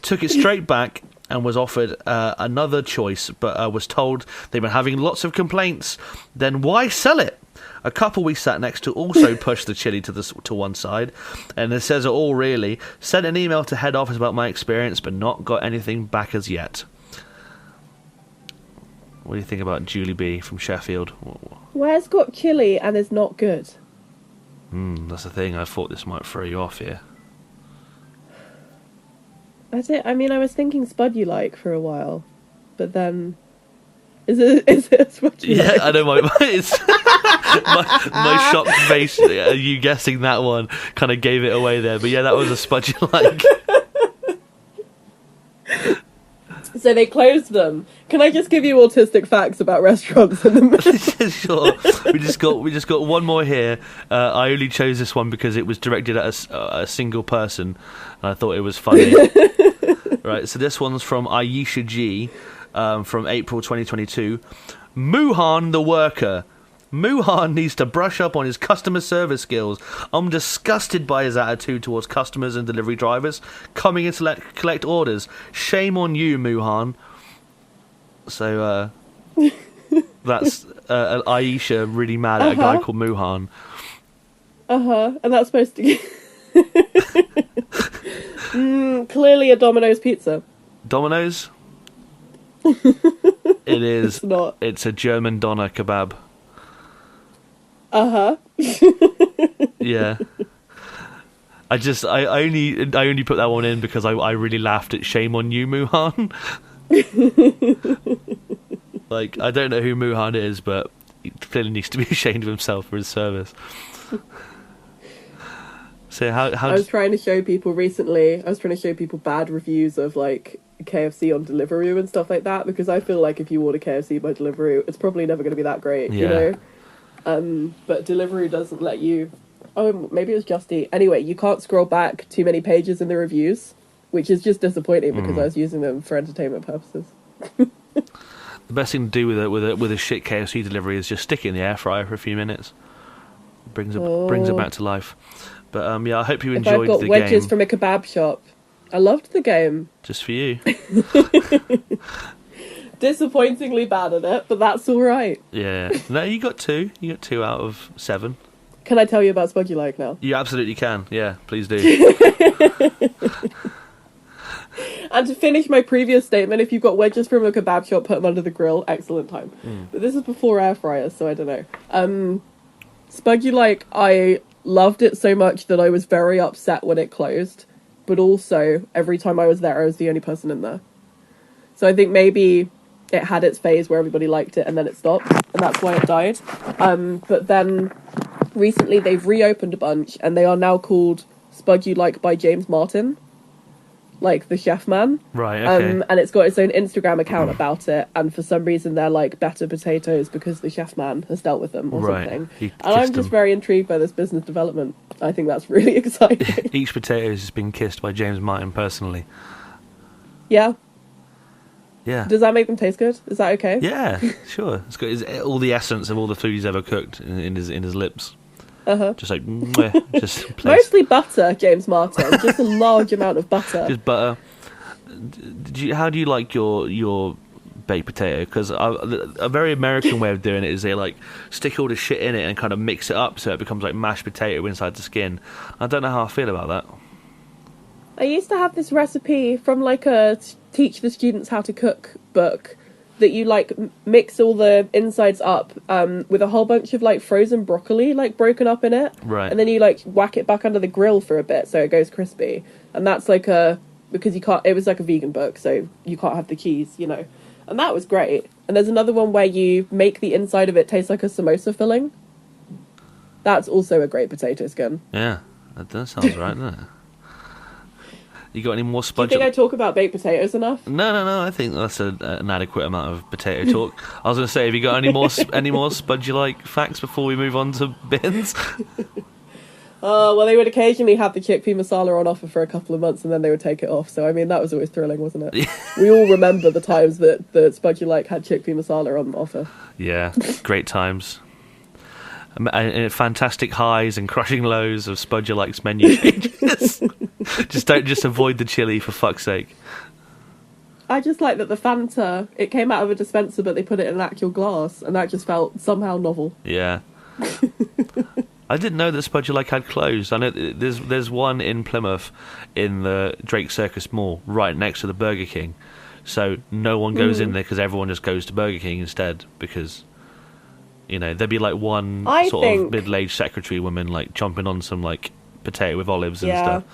Took it straight back and was offered another choice, but was told they've been having lots of complaints. Then why sell it? A couple we sat next to also pushed the chili to one side, and it says it all really. Sent an email to head office about my experience, but not got anything back as yet. What do you think about Julie B from Sheffield? Where's got chili and is not good? That's the thing. I thought this might throw you off here. That's it. I mean, I was thinking Spud You Like for a while, but then Is it a Spudgy Yeah, Like? I know it's my shocked face. You guessing that one kind of gave it away there, but yeah, that was a Spudgy Like. So they closed them. Can I just give you autistic facts about restaurants in the middle? Sure. We just got one more here. I only chose this one because it was directed at a single person, and I thought it was funny. Right. So this one's from Aisha G, from April 2022. Muhan the worker. Muhan needs to brush up on his customer service skills. I'm disgusted by his attitude towards customers and delivery drivers coming in to collect orders. Shame on you, Muhan. So that's Aisha really mad at a guy called Muhan. And that's supposed to be clearly a Domino's pizza. Domino's? It is. It's not. It's a German doner kebab. Yeah. I only put that one in because I really laughed at shame on you, Muhan. Like, I don't know who Muhan is, but he clearly needs to be ashamed of himself for his service. So how I was trying to show people bad reviews of like KFC on Deliveroo and stuff like that, because I feel like if you order KFC by Deliveroo, it's probably never going to be that great, you know? But Deliveroo doesn't let you... Oh, maybe it was Just Eat. Anyway, you can't scroll back too many pages in the reviews, which is just disappointing because I was using them for entertainment purposes. The best thing to do with a shit KFC delivery is just stick it in the air fryer for a few minutes. Brings it back to life. But yeah, I hope you enjoyed the game. I've got wedges from a kebab shop. I loved the game. Just for you. Disappointingly bad at it, but that's all right. Yeah. No, you got 2. You got 2 out of 7. Can I tell you about Spudgy Like now? You absolutely can. Yeah, please do. And to finish my previous statement, if you've got wedges from a kebab shop, put them under the grill. Excellent time. But this is before air fryers, so I don't know. Spudgy Like, I loved it so much that I was very upset when it closed. But also, every time I was there, I was the only person in there. So I think maybe it had its phase where everybody liked it and then it stopped, and that's why it died. But then recently they've reopened a bunch, and they are now called Spudgy Like by James Martin, like the chef man. Right, okay. And it's got its own Instagram account about it, and for some reason they're like better potatoes because the chef man has dealt with them or something. And I'm just very intrigued by this business development. I think that's really exciting. Each potato has been kissed by James Martin personally. Yeah. Yeah. Does that make them taste good? Is that okay? Yeah, sure. It's got all the essence of all the food he's ever cooked in his lips. Just like just mostly butter, James Martin. Just a large amount of butter. Just butter. How do you like your baked potato? Because a very American way of doing it is they like stick all the shit in it and kind of mix it up so it becomes like mashed potato inside the skin. I don't know how I feel about that. I used to have this recipe from like a teach the students how to cook book that you like mix all the insides up with a whole bunch of like frozen broccoli like broken up in it, right? And then you like whack it back under the grill for a bit so it goes crispy. And that's like because you can't, it was like a vegan book, so you can't have the cheese, you know. And that was great. And there's another one where you make the inside of it taste like a samosa filling. That's also a great potato skin. Yeah, that sounds right, doesn't it? You got any more Spudgy? Do you think I talk about baked potatoes enough? No. I think that's an adequate amount of potato talk. I was going to say, have you got any more Spudgy Like facts before we move on to bins? Well, they would occasionally have the chickpea masala on offer for a couple of months, and then they would take it off. So I mean, that was always thrilling, wasn't it? We all remember the times that Spudgy Like had chickpea masala on offer. Yeah, great times. Fantastic highs and crushing lows of Spudgy Like's menu changes. just avoid the chili for fuck's sake. I just like that the Fanta, it came out of a dispenser but they put it in an actual glass, and that just felt somehow novel. Yeah. I didn't know that Spudgy Like had closed. I know there's one in Plymouth in the Drake Circus Mall right next to the Burger King. So no one goes in there because everyone just goes to Burger King instead, because you know, there'd be like one of middle-aged secretary woman like chomping on some like potato with olives and stuff.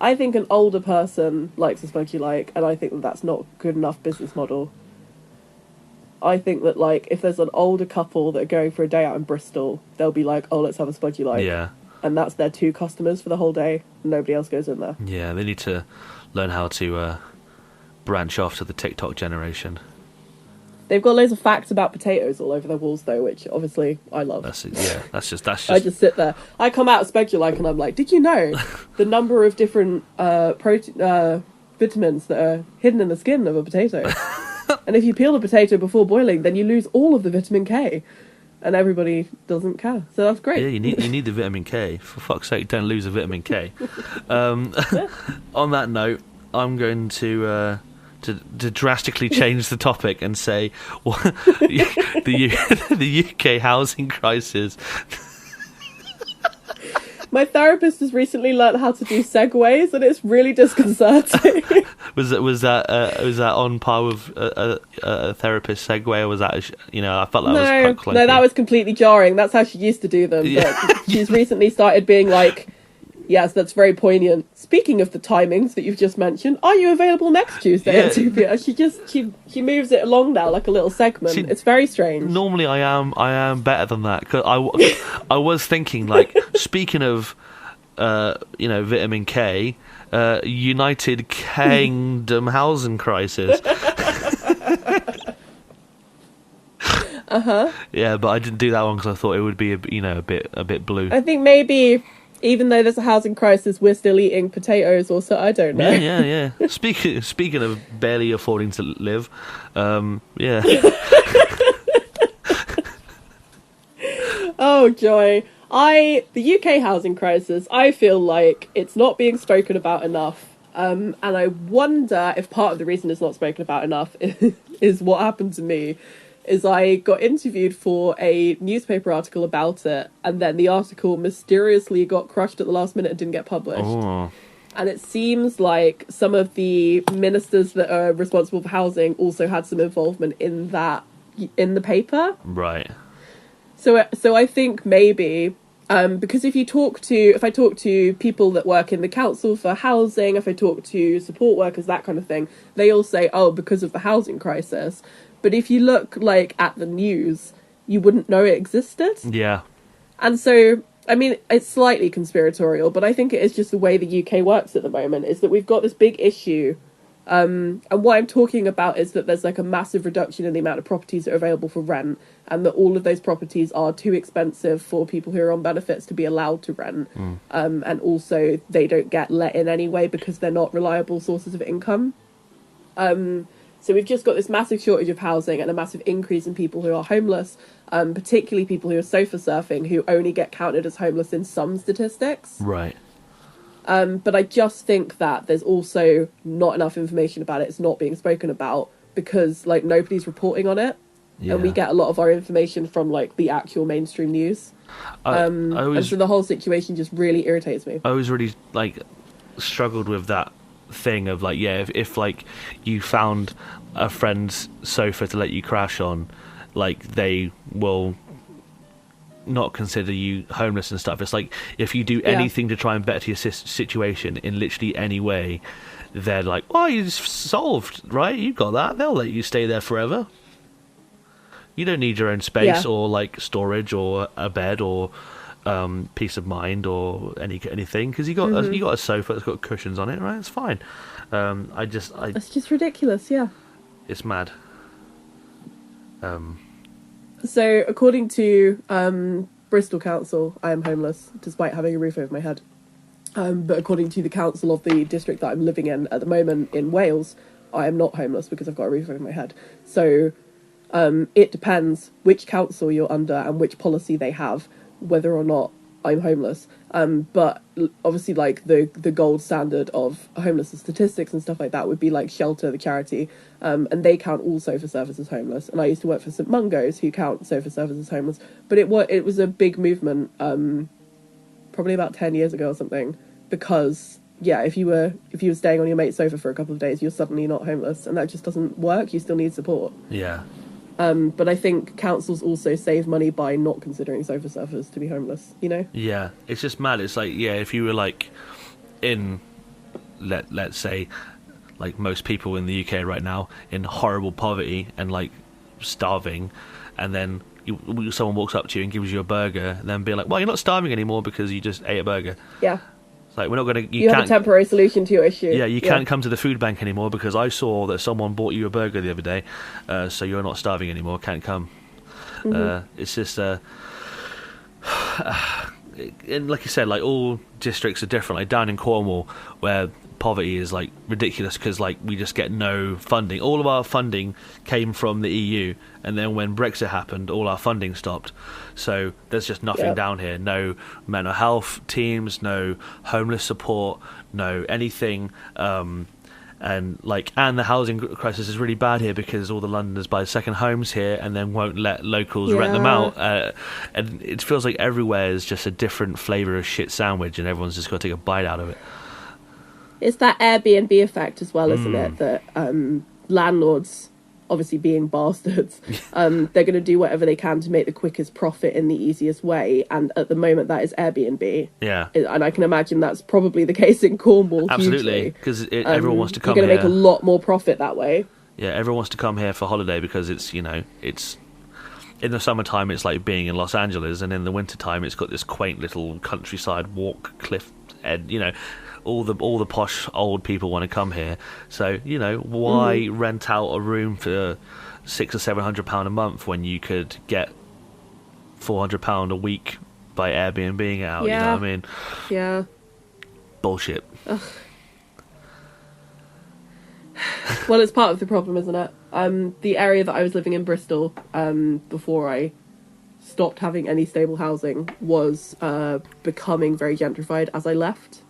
I think an older person likes a Spudgy Like, and I think that's not a good enough business model. I think that, like, if there's an older couple that are going for a day out in Bristol, they'll be like, oh, let's have a spud you like. Yeah. And that's their 2 customers for the whole day. Nobody else goes in there. Yeah, they need to learn how to branch off to the TikTok generation. They've got loads of facts about potatoes all over their walls, though, which obviously I love. That's just. I just sit there. I come out of Spegulike and I'm like, did you know the number of different vitamins that are hidden in the skin of a potato? And if you peel the potato before boiling, then you lose all of the vitamin K. And everybody doesn't care. So that's great. Yeah, you need the vitamin K. For fuck's sake, don't lose a vitamin K. On that note, I'm going to drastically change the topic and say the UK housing crisis. My therapist has recently learnt how to do segues, and it's really disconcerting. was that on par with a therapist segue, or was that I felt that was quite clunky. No, that was completely jarring. That's how she used to do them. Yeah. But she's recently started being like, yes, that's very poignant. Speaking of the timings that you've just mentioned, are you available next Tuesday at 2 p.m? She moves it along now like a little segment. See, it's very strange. Normally I am better than that, 'cause I was thinking, like, speaking of vitamin K, United Kingdom housing crisis. Yeah, but I didn't do that one because I thought it would be a bit blue. I think maybe, even though there's a housing crisis, we're still eating potatoes or so. I don't know. Yeah. Speaking of barely affording to live, yeah. Oh, joy. The UK housing crisis, I feel like it's not being spoken about enough. And I wonder if part of the reason it's not spoken about enough is what happened to me. Is I got interviewed for a newspaper article about it, and then the article mysteriously got crushed at the last minute and didn't get published. Oh. And it seems like some of the ministers that are responsible for housing also had some involvement in the paper. Right. So I think maybe, because if I talk to people that work in the council for housing, if I talk to support workers, that kind of thing, they all say, oh, because of the housing crisis. But if you look, like, at the news, you wouldn't know it existed. Yeah. And so, I mean, it's slightly conspiratorial, but I think it is just the way the UK works at the moment, is that we've got this big issue. And what I'm talking about is that there's, like, a massive reduction in the amount of properties that are available for rent, and that all of those properties are too expensive for people who are on benefits to be allowed to rent. And also, they don't get let in anyway because they're not reliable sources of income. So we've just got this massive shortage of housing and a massive increase in people who are homeless, particularly people who are sofa surfing, who only get counted as homeless in some statistics. Right. But I just think that there's also not enough information about it. It's not being spoken about because, like, nobody's reporting on it. Yeah. And we get a lot of our information from, like, the actual mainstream news. And so the whole situation just really irritates me. I always really, like, struggled with that thing of, like, yeah, if like you found a friend's sofa to let you crash on, like, they will not consider you homeless and stuff. It's like, if you do anything to try and better your situation in literally any way, they're like, oh, you solved, right? You got that, they'll let you stay there forever. You don't need your own space or, like, storage or a bed or peace of mind or anything, because you got a sofa that's got cushions on it, right? It's fine. It's just ridiculous. It's mad. So according to Bristol Council, I am homeless despite having a roof over my head. But according to the council of the district that I'm living in at the moment in Wales, I am not homeless because I've got a roof over my head. So it depends which council you're under and which policy they have, whether or not I'm homeless. But obviously, like, the gold standard of homelessness statistics and stuff like that would be, like, Shelter, the charity, and they count all sofa surfers as homeless. And I used to work for St Mungo's, who count sofa surfers as homeless. But it was a big movement, probably about 10 years ago or something, because if you were staying on your mate's sofa for a couple of days, you're suddenly not homeless, and that just doesn't work. You still need support. Yeah. But I think councils also save money by not considering sofa surfers to be homeless, you know? Yeah, it's just mad. It's like, yeah, if you were, like, in, let's say, like most people in the UK right now, in horrible poverty and, like, starving, and then someone walks up to you and gives you a burger, and then be like, well, you're not starving anymore because you just ate a burger. Yeah. It's like, we're not going to... You have a temporary solution to your issue. Yeah, you can't come to the food bank anymore because I saw that someone bought you a burger the other day, so you're not starving anymore, can't come. It's just... and like you said, like, all districts are different. Like down in Cornwall, where poverty is like ridiculous because like we just get no funding. All of our funding came from the EU, and then when Brexit happened, all our funding stopped. So there's just nothing down here. No mental health teams, no homeless support, no anything. And the housing crisis is really bad here because all the Londoners buy second homes here and then won't let locals rent them out. And it feels like everywhere is just a different flavour of shit sandwich, and everyone's just got to take a bite out of it. It's that Airbnb effect as well, isn't it? That landlords, obviously being bastards, they're going to do whatever they can to make the quickest profit in the easiest way. And at the moment, that is Airbnb. Yeah. And I can imagine that's probably the case in Cornwall. Absolutely, because everyone wants to come here. You're going here. to make a lot more profit that way. Yeah, everyone wants to come here for holiday because it's in the summertime it's like being in Los Angeles, and in the wintertime it's got this quaint little countryside walk, cliff, all the posh old people want to come here. So why rent out a room for £600 or £700 a month when you could get £400 a week by Airbnb-ing it out? Yeah. You know what I mean? Yeah. Bullshit. Ugh. Well, it's part of the problem, isn't it? The area that I was living in, Bristol, before I stopped having any stable housing, was becoming very gentrified as I left.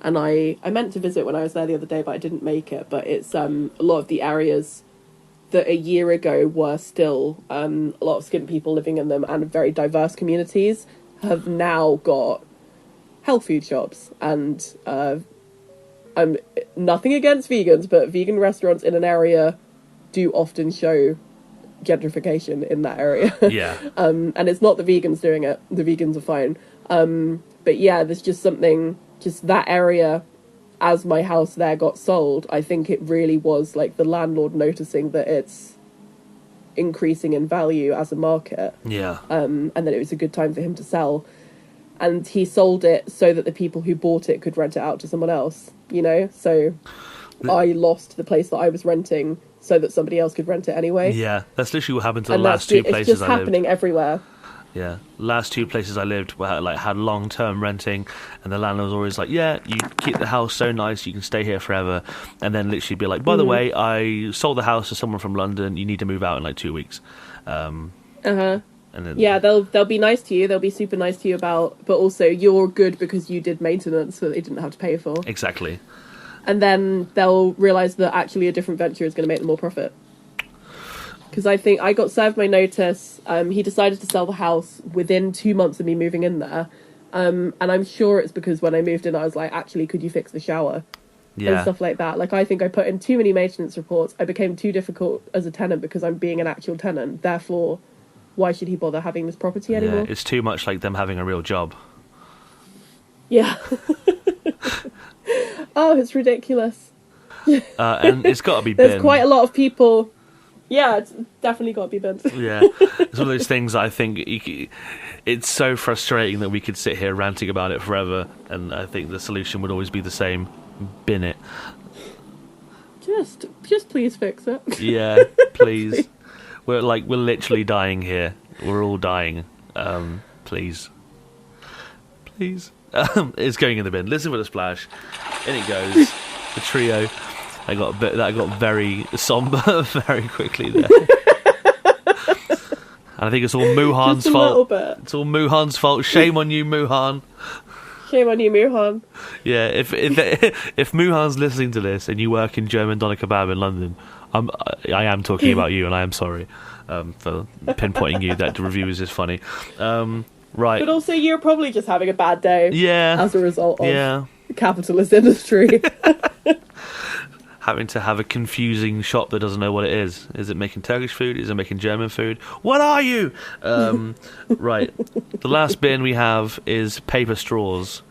And I meant to visit when I was there the other day, but I didn't make it. But it's a lot of the areas that a year ago were still a lot of skint people living in them and very diverse communities have now got health food shops. And I'm nothing against vegans, but vegan restaurants in an area do often show gentrification in that area. Yeah. And it's not the vegans doing it. The vegans are fine. But yeah, there's just something... Just that area, as my house there got sold, I think it really was like the landlord noticing that it's increasing in value as a market. Yeah. And that it was a good time for him to sell. And he sold it so that the people who bought it could rent it out to someone else, So I lost the place that I was renting so that somebody else could rent it anyway. Yeah, that's literally what happened to the last two places I lived. It's just happening everywhere. Yeah, last two places I lived had long-term renting, and the landlord was always like, "Yeah, you keep the house so nice, you can stay here forever," and then literally be like, "By the way, I sold the house to someone from London. You need to move out in like 2 weeks." And then, they'll be nice to you. They'll be super nice to you but also you're good because you did maintenance that they didn't have to pay for. Exactly. And then they'll realise that actually a different venture is going to make them more profit. Because I think I got served my notice. He decided to sell the house within 2 months of me moving in there. And I'm sure it's because when I moved in, I was like, actually, could you fix the shower? Yeah. And stuff like that. Like, I think I put in too many maintenance reports. I became too difficult as a tenant because I'm being an actual tenant. Therefore, why should he bother having this property anymore? Yeah, it's too much like them having a real job. Yeah. Oh, it's ridiculous. And it's got to be There's binned. quite a lot of people... Yeah, it's definitely got to be binned. Yeah, it's one of those things I think it's so frustrating that we could sit here ranting about it forever, and I think the solution would always be the same: bin it. Just please fix it. Yeah, please. We're literally dying here. We're all dying. Please. It's going in the bin. Listen for the splash. In it goes. The trio. That got very somber very quickly there. And I think it's all Muhan's fault. It's all Muhan's fault. Shame on you, Muhan. Shame on you, Muhan. Yeah, if Muhan's listening to this and you work in German Doner Kebab in London, I am talking about you, and I am sorry for pinpointing you. That the review is just funny. Right. But also, you're probably just having a bad day. Yeah. As a result of the capitalist industry. Having to have a confusing shop that doesn't know what it is. Is it making Turkish food? Is it making German food? What are you? Right. The last bin we have is paper straws.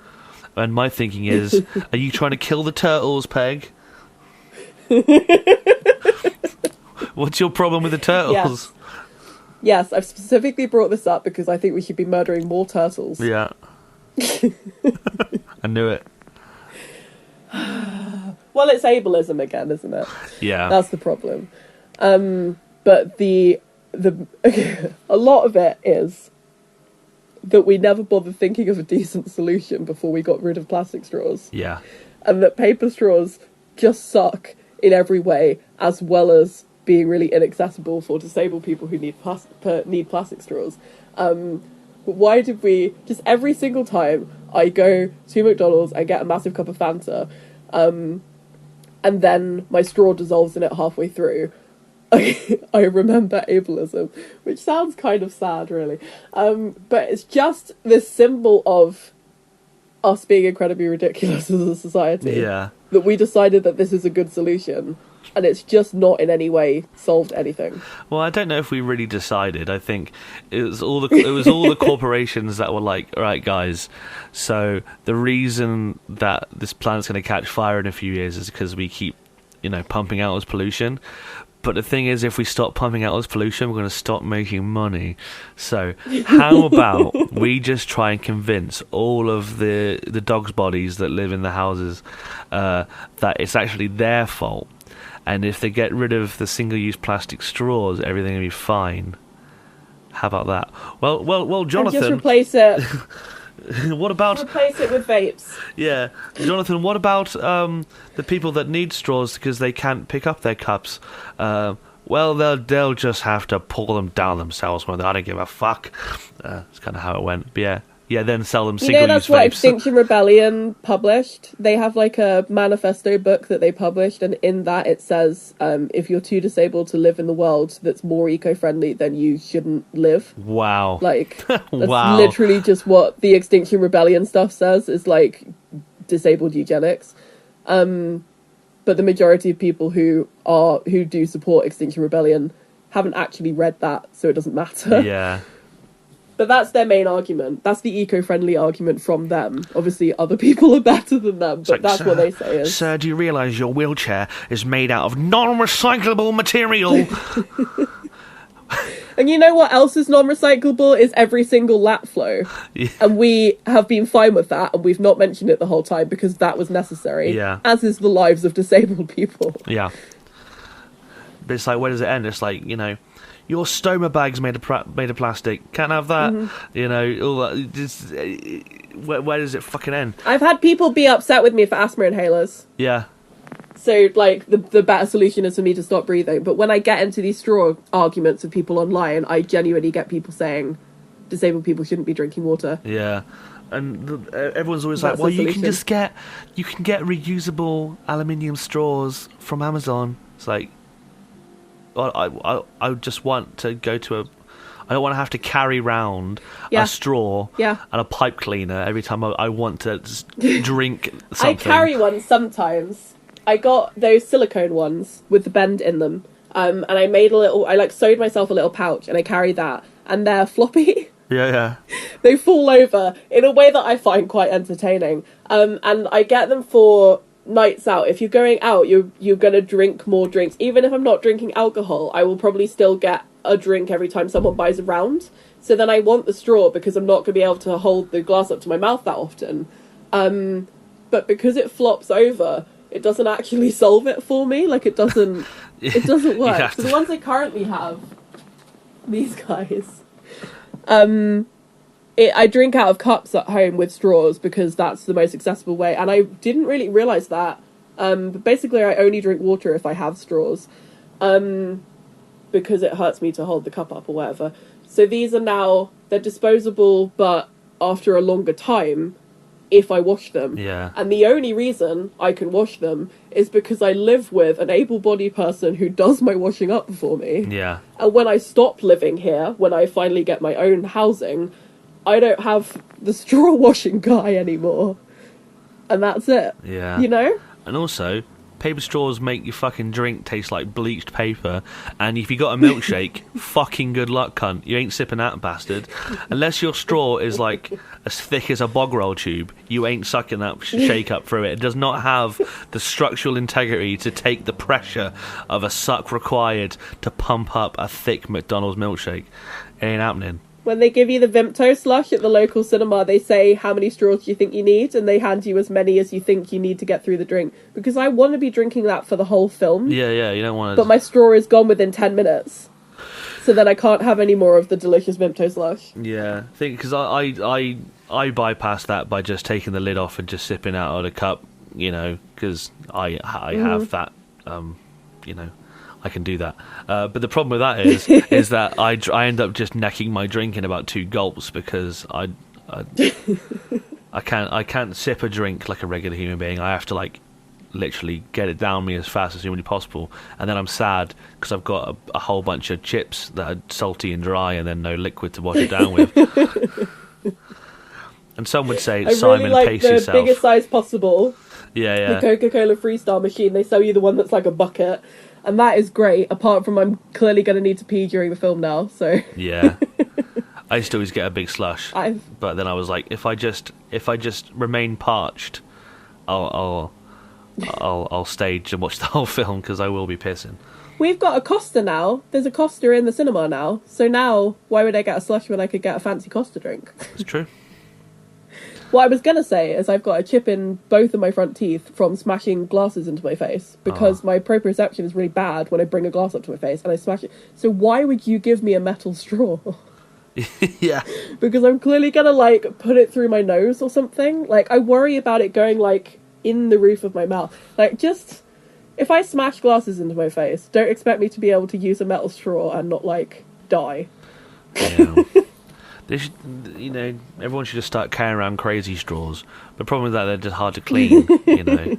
And my thinking is, are you trying to kill the turtles, Peg? What's your problem with the turtles? Yes, I've specifically brought this up because I think we should be murdering more turtles. Yeah. I knew it. Well, it's ableism again, isn't it? Yeah. That's the problem. But the a lot of it is that we never bothered thinking of a decent solution before we got rid of plastic straws. Yeah. And that paper straws just suck in every way, as well as being really inaccessible for disabled people who need plastic straws. Why did we just every single time I go to McDonald's and get a massive cup of Fanta, and then my straw dissolves in it halfway through? I remember ableism, which sounds kind of sad, really. But it's just this symbol of us being incredibly ridiculous as a society. Yeah. That we decided that this is a good solution. And it's just not in any way solved anything. Well, I don't know if we really decided. I think it was all the corporations that were like, all right, guys. So the reason that this planet's going to catch fire in a few years is because we keep, pumping out as pollution. But the thing is, if we stop pumping out as pollution, we're going to stop making money. So how about we just try and convince all of the dogs' bodies that live in the houses that it's actually their fault. And if they get rid of the single-use plastic straws, everything will be fine. How about that? Well, Jonathan. And just replace it. What about replace it with vapes? Yeah, Jonathan. What about the people that need straws because they can't pick up their cups? Well, they'll just have to pull them down themselves. I don't give a fuck. That's kind of how it went. But yeah. Then sell them single-use that's vapes. what Extinction Rebellion published. They have like a manifesto book that they published, and in that it says, if you're too disabled to live in the world that's more eco-friendly, then you shouldn't live. Wow. Like, that's wow. literally just what the Extinction Rebellion stuff says, is like disabled eugenics. But the majority of people who do support Extinction Rebellion haven't actually read that, so it doesn't matter. Yeah. But that's their main argument. That's the eco-friendly argument from them. Obviously, other people are better than them, but that's what they say is. Sir, do you realise your wheelchair is made out of non-recyclable material? And you know what else is non-recyclable? Is every single lap flow. Yeah. And we have been fine with that, and we've not mentioned it the whole time because that was necessary. Yeah. As is the lives of disabled people. Yeah. But it's like, where does it end? It's like, your stoma bag's made of plastic. Can't have that. Mm-hmm. All that. Just, where does it fucking end? I've had people be upset with me for asthma inhalers. Yeah. So, like, the better solution is for me to stop breathing. But when I get into these straw arguments with people online, I genuinely get people saying disabled people shouldn't be drinking water. Yeah. And everyone's always That's like, well, the you can solution. get reusable aluminium straws from Amazon. It's like, well, I just want to go to I don't want to have to carry around a straw and a pipe cleaner every time I want to drink something. I carry one sometimes. I got those silicone ones with the bend in them, and I made I sewed myself a little pouch, and I carry that, and they're floppy. Yeah. They fall over in a way that I find quite entertaining, and I get them for nights out. If you're going out, you're going to drink more drinks. Even if I'm not drinking alcohol, I will probably still get a drink every time someone buys a round. So then I want the straw because I'm not going to be able to hold the glass up to my mouth that often. But because it flops over, it doesn't actually solve it for me. Like, it doesn't work. So the ones I currently have, these guys, I drink out of cups at home with straws because that's the most accessible way. And I didn't really realise that. But basically, I only drink water if I have straws. Because it hurts me to hold the cup up or whatever. So these are now, they're disposable, but after a longer time, if I wash them. Yeah. And the only reason I can wash them is because I live with an able-bodied person who does my washing up for me. Yeah. And when I stop living here, when I finally get my own housing, I don't have the straw washing guy anymore. And that's it. Yeah. You know? And also, paper straws make your fucking drink taste like bleached paper, and if you got a milkshake, fucking good luck, cunt. You ain't sipping that, bastard. Unless your straw is like as thick as a bog roll tube, you ain't sucking that shake up through it. It does not have the structural integrity to take the pressure of a suck required to pump up a thick McDonald's milkshake. It ain't happening. When they give you the Vimto slush at the local cinema, they say, how many straws do you think you need? And they hand you as many as you think you need to get through the drink. Because I want to be drinking that for the whole film. Yeah, you don't want to... But my straw is gone within 10 minutes. So then I can't have any more of the delicious Vimto slush. Yeah, I think because I bypass that by just taking the lid off and just sipping out of the cup, you know, because I have that, you know, I can do that. But the problem with that is that I end up just necking my drink in about 2 gulps because I can't sip a drink like a regular human being. I have to like literally get it down me as fast as humanly possible, and then I'm sad because I've got a whole bunch of chips that are salty and dry and then no liquid to wash it down with. And some would say, Simon, like pace the yourself. biggest size possible. Yeah. The Coca-Cola Freestyle machine, they sell you the one that's like a bucket. And that is great, apart from I'm clearly going to need to pee during the film now, so... Yeah. I used to always get a big slush. But then I was like, if I just remain parched, I'll stage and watch the whole film, because I will be pissing. We've got a Costa now. There's a Costa in the cinema now. So now, why would I get a slush when I could get a fancy Costa drink? It's true. What I was going to say is I've got a chip in both of my front teeth from smashing glasses into my face because my proprioception is really bad when I bring a glass up to my face and I smash it. So why would you give me a metal straw? Yeah. Because I'm clearly going to, like, put it through my nose or something. Like, I worry about it going, like, in the roof of my mouth. Like, just... If I smash glasses into my face, don't expect me to be able to use a metal straw and not, like, die. Yeah. They should, you know, everyone should just start carrying around crazy straws. The problem is that they're just hard to clean, you know.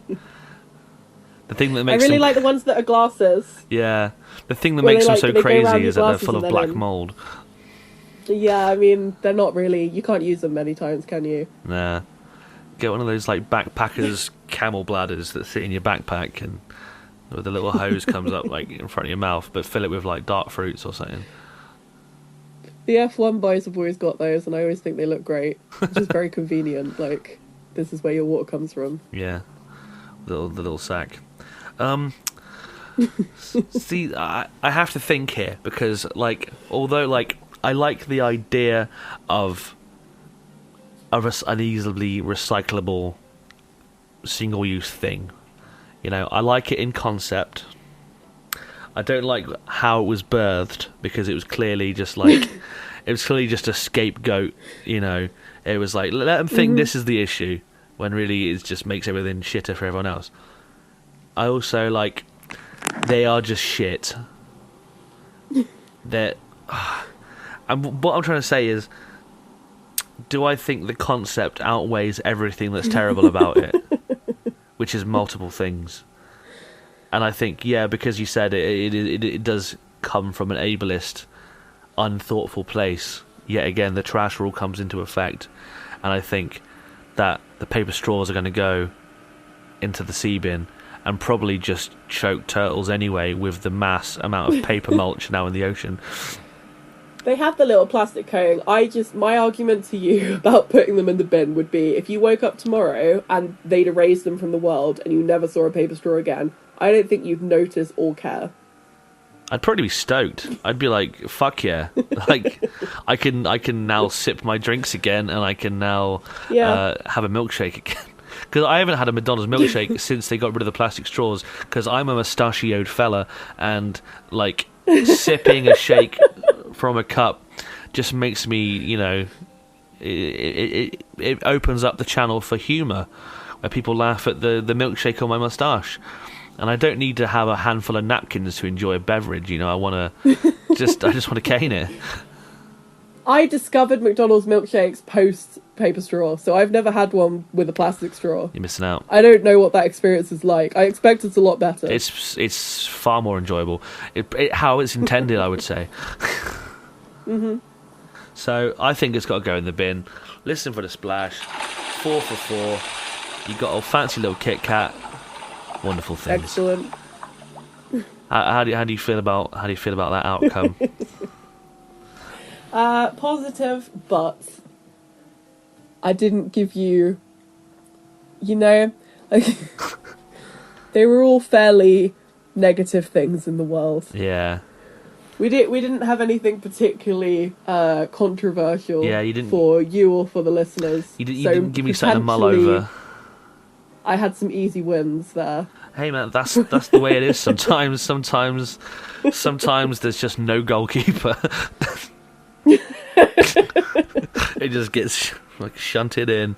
The thing that makes I really them... like the ones that are glasses. Yeah. The thing that makes them so crazy is that they're full of black mould. Yeah, I mean, they're not really... You can't use them many times, can you? Nah. Get one of those, like, backpackers camel bladders that sit in your backpack and the little hose comes up, like, in front of your mouth, but fill it with, like, dark fruits or something. The F1 boys have always got those, and I always think they look great. Which is very convenient. Like, this is where your water comes from. Yeah, the little sack. See, I have to think here because, like, although, like, I like the idea of an easily recyclable single-use thing. You know, I like it in concept. I don't like how it was birthed because it was clearly just like a scapegoat. You know, it was like let them think this is the issue when really it just makes everything shitter for everyone else. I also like they are just shit. And what I'm trying to say is, do I think the concept outweighs everything that's terrible about it, which is multiple things? And I think, yeah, because you said it does come from an ableist, unthoughtful place. Yet again, the trash rule comes into effect. And I think that the paper straws are going to go into the sea bin and probably just choke turtles anyway with the mass amount of paper mulch now in the ocean. They have the little plastic coating. My argument to you about putting them in the bin would be if you woke up tomorrow and they'd erased them from the world and you never saw a paper straw again, I don't think you'd notice or care. I'd probably be stoked. I'd be like, fuck yeah. Like, I can now sip my drinks again and I can now have a milkshake again. Because I haven't had a McDonald's milkshake since they got rid of the plastic straws, because I'm a mustachioed fella and, like, sipping a shake from a cup just makes me, you know, it opens up the channel for humour where people laugh at the milkshake on my moustache. And I don't need to have a handful of napkins to enjoy a beverage, you know. I just want to cane it. I discovered McDonald's milkshakes post paper straw, so I've never had one with a plastic straw. You're missing out. I don't know what that experience is like. I expect it's a lot better. It's far more enjoyable. How it's intended, I would say. Mm-hmm. So I think it's got to go in the bin. Listen for the splash. 4 for 4. You got a fancy little Kit Kat. wonderful things. Excellent. How do you feel about that outcome? Positive, but I didn't give you. Like, they were all fairly negative things in the world. Yeah. We didn't have anything particularly controversial. Yeah, you didn't, for you or for the listeners. You didn't give me something to mull over. I had some easy wins there. Hey man, that's the way it is. Sometimes there's just no goalkeeper. It just gets like shunted in.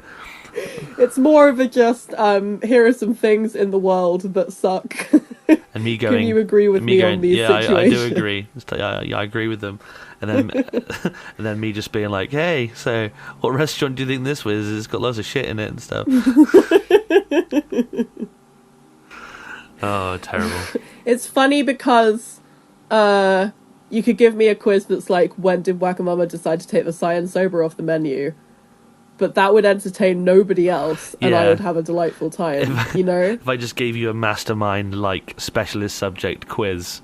It's more of a just here are some things in the world that suck. And me going, can you agree with me on these situations? I do agree. I agree with them. And then me just being like, hey, so what restaurant do you think this was? It's got loads of shit in it and stuff. Oh, terrible. It's funny because you could give me a quiz that's like, when did Wagamama decide to take the Cyan Sober off the menu? But that would entertain nobody else, and I would have a delightful time, If I just gave you a mastermind, like, specialist subject quiz.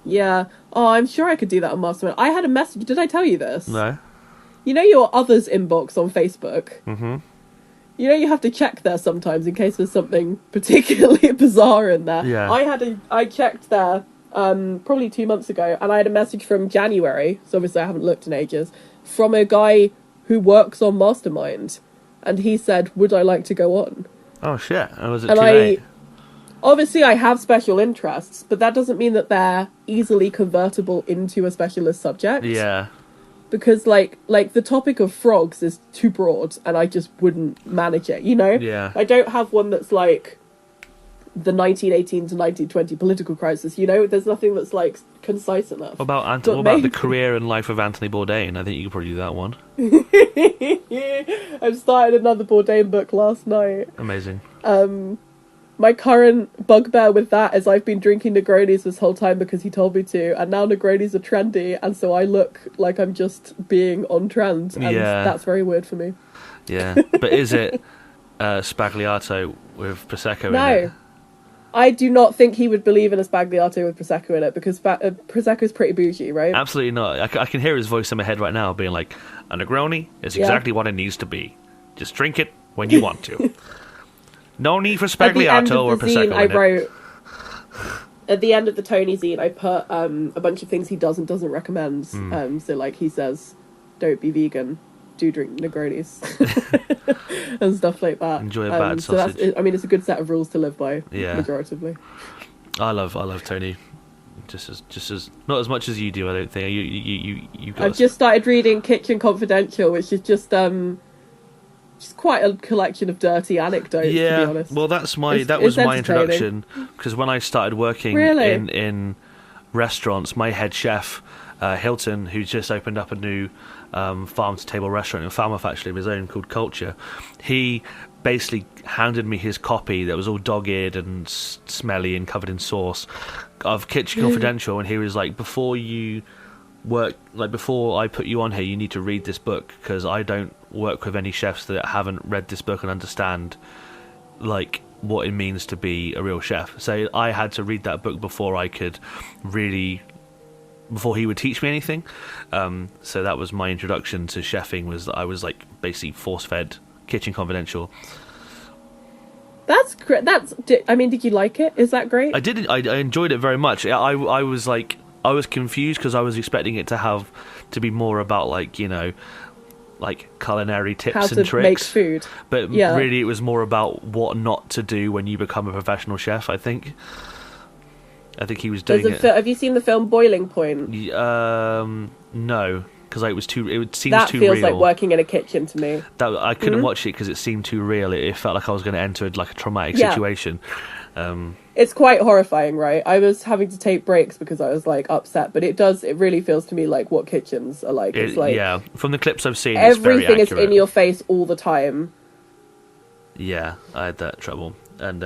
Yeah. Oh, I'm sure I could do that on Mastermind. I had a message. Did I tell you this? No. You know your others inbox on Facebook? Mm-hmm. You know you have to check there sometimes in case there's something particularly bizarre in there. Yeah. I checked there probably 2 months ago, and I had a message from January, so obviously I haven't looked in ages, from a guy who works on Mastermind, and he said, would I like to go on? Oh shit, was it too late? Obviously I have special interests, but that doesn't mean that they're easily convertible into a specialist subject. Yeah. Because like the topic of frogs is too broad, and I just wouldn't manage it, Yeah. I don't have one that's like the 1918 to 1920 political crisis, there's nothing that's like concise enough. What about the career and life of Anthony Bourdain? I think you could probably do that one. I've started another Bourdain book last night. Amazing. My current bugbear with that is I've been drinking Negronis this whole time because he told me to, and now Negronis are trendy, and so I look like I'm just being on trend, and that's very weird for me. Yeah, but is it Spagliato with Prosecco in it? No. I do not think he would believe in a Spagliato with Prosecco in it, because Prosecco's pretty bougie, right? Absolutely not. I can hear his voice in my head right now being like, a Negroni is exactly what it needs to be. Just drink it when you want to. No need for Spagliato or Prosecco I wrote, at the end of the Tony zine, I put a bunch of things he does and doesn't recommend. So like he says, don't be vegan, do drink Negronis. And stuff like that. Enjoy a bad sausage. So it's a good set of rules to live by. Yeah. Majoritively. I love Tony. Just as not as much as you do, I don't think. You got. I've just started reading Kitchen Confidential, which is just quite a collection of dirty anecdotes. To be honest. Well, that was my introduction, because when I started working in restaurants, my head chef Hilton, who's just opened up a new farm-to-table restaurant in Falmouth, actually, of his own, called Culture, he basically handed me his copy that was all dog-eared and smelly and covered in sauce of Kitchen Confidential, and he was like, before I put you on here, you need to read this book, because I don't work with any chefs that haven't read this book and understand like what it means to be a real chef. So I had to read that book before he would teach me anything. So that was my introduction to chefing, was that I was like basically force-fed Kitchen Confidential. That's great. Did you like it? Is that great? I did. I enjoyed it very much. I was confused because I was expecting it to be more about like culinary tips How and to tricks. make food. But really it was more about what not to do when you become a professional chef, I think. I think he was doing it. Have you seen the film Boiling Point? No, because it seems too real. That feels like working in a kitchen to me. I couldn't watch it because it seemed too real. It felt like I was going to enter like a traumatic situation. It's quite horrifying, right? I was having to take breaks because I was like upset, but it really feels to me like what kitchens are like. It's like, from the clips I've seen, everything it's very is accurate. in your face all the time. Yeah, I had that trouble. And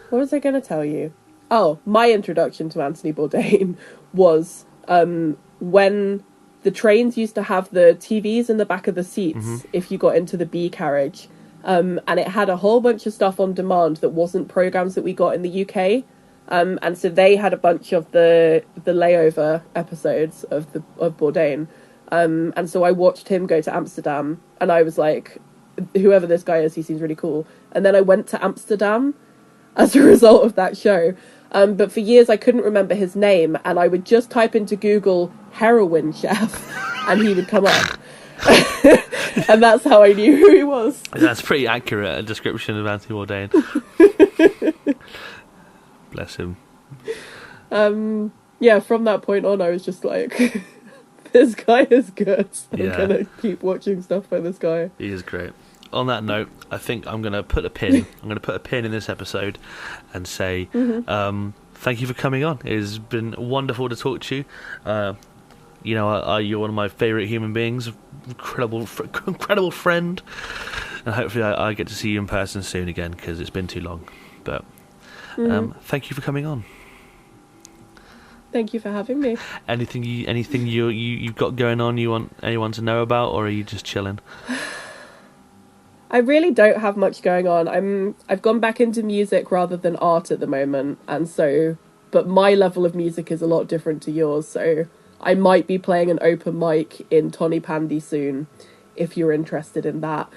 what was I going to tell you? Oh, my introduction to Anthony Bourdain was when the trains used to have the TVs in the back of the seats if you got into the B carriage, and it had a whole bunch of stuff on demand that wasn't programs that we got in the UK. And so they had a bunch of the layover episodes of Bourdain. And so I watched him go to Amsterdam, and I was like, whoever this guy is, he seems really cool. And then I went to Amsterdam as a result of that show. But for years I couldn't remember his name, and I would just type into Google heroin chef and he would come up. And that's how I knew who he was. That's pretty accurate a description of Anthony Bourdain. Bless him. Yeah, from that point on I was just like, this guy is good. I'm gonna keep watching stuff by this guy. He is great. On that note, I think I'm going to put a pin. I'm going to put a pin in this episode and say thank you for coming on. It's been wonderful to talk to you. You're one of my favourite human beings, incredible friend, and hopefully I get to see you in person soon again, because it's been too long. But thank you for coming on. Thank you for having me. Anything you've got going on you want anyone to know about, or are you just chilling? I really don't have much going on. I've gone back into music rather than art at the moment, but my level of music is a lot different to yours, so I might be playing an open mic in Tony Pandy soon, if you're interested in that.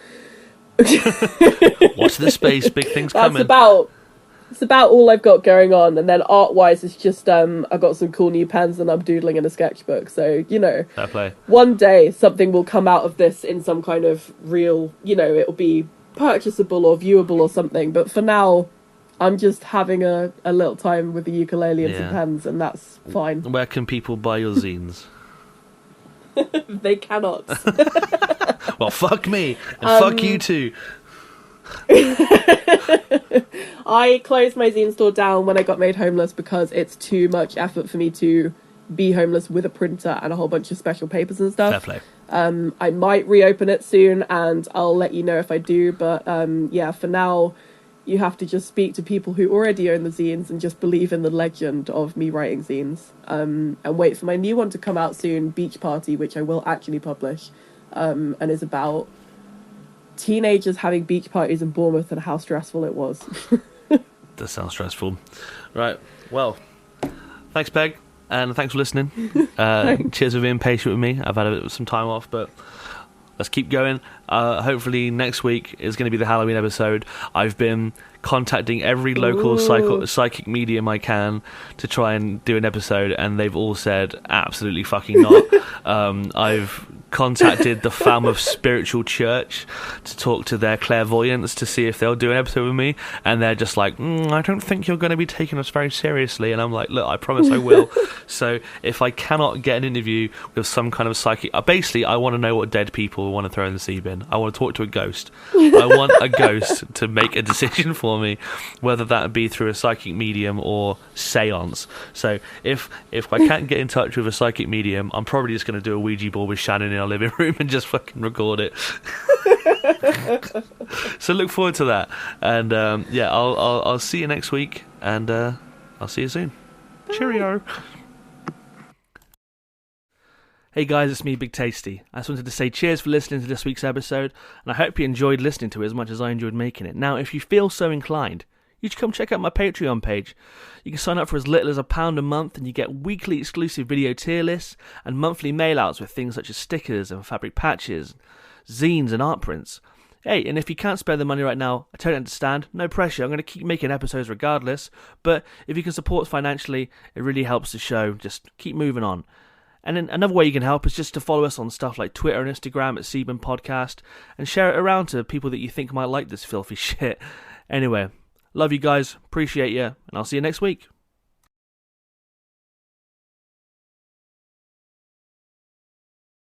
Watch the space, big things coming. It's about all I've got going on, and then art-wise, it's just I've got some cool new pens and I'm doodling in a sketchbook. So fair play. One day something will come out of this in some kind of real, it'll be purchasable or viewable or something. But for now, I'm just having a little time with the ukulele and some pens, and that's fine. Where can people buy your zines? They cannot. Well, fuck me and fuck you too. I closed my zine store down when I got made homeless because it's too much effort for me to be homeless with a printer and a whole bunch of special papers and stuff. Fair play. I might reopen it soon, and I'll let you know if I do, but for now you have to just speak to people who already own the zines and just believe in the legend of me writing zines, and wait for my new one to come out soon, Beach Party, which I will actually publish, and is about teenagers having beach parties in Bournemouth and how stressful it was. That sounds stressful. Right, well, thanks Peg, and thanks for listening. Cheers for being patient with me. I've had some time off, but let's keep going. Hopefully next week is going to be the Halloween episode. I've been contacting every local psychic medium I can to try and do an episode, and they've all said absolutely fucking not. I've contacted the Falmouth Spiritual Church to talk to their clairvoyants to see if they'll do an episode with me, and they're just like, I don't think you're going to be taking us very seriously. And I'm like, look, I promise I will. So if I cannot get an interview with some kind of psychic, basically I want to know what dead people want to throw in the sea bin. I want to talk to a ghost. I want a ghost to make a decision for me, whether that be through a psychic medium or seance. So if I can't get in touch with a psychic medium, I'm probably just going to do a Ouija board with Shannon in our living room and just fucking record it. So look forward to that, and I'll see you next week, and I'll see you soon. Cheerio. Hey guys, it's me, Big Tasty. I just wanted to say cheers for listening to this week's episode, and I hope you enjoyed listening to it as much as I enjoyed making it. Now, if you feel so inclined, you should come check out my Patreon page. You can sign up for as little as £1 a month, and you get weekly exclusive video tier lists and monthly mail-outs with things such as stickers and fabric patches, zines and art prints. Hey, and if you can't spare the money right now, I totally understand. No pressure. I'm going to keep making episodes regardless, but if you can support financially, it really helps the show. Just keep moving on. And then another way you can help is just to follow us on stuff like Twitter and Instagram at Seaman Podcast, and share it around to people that you think might like this filthy shit. Anyway, love you guys, appreciate you, and I'll see you next week.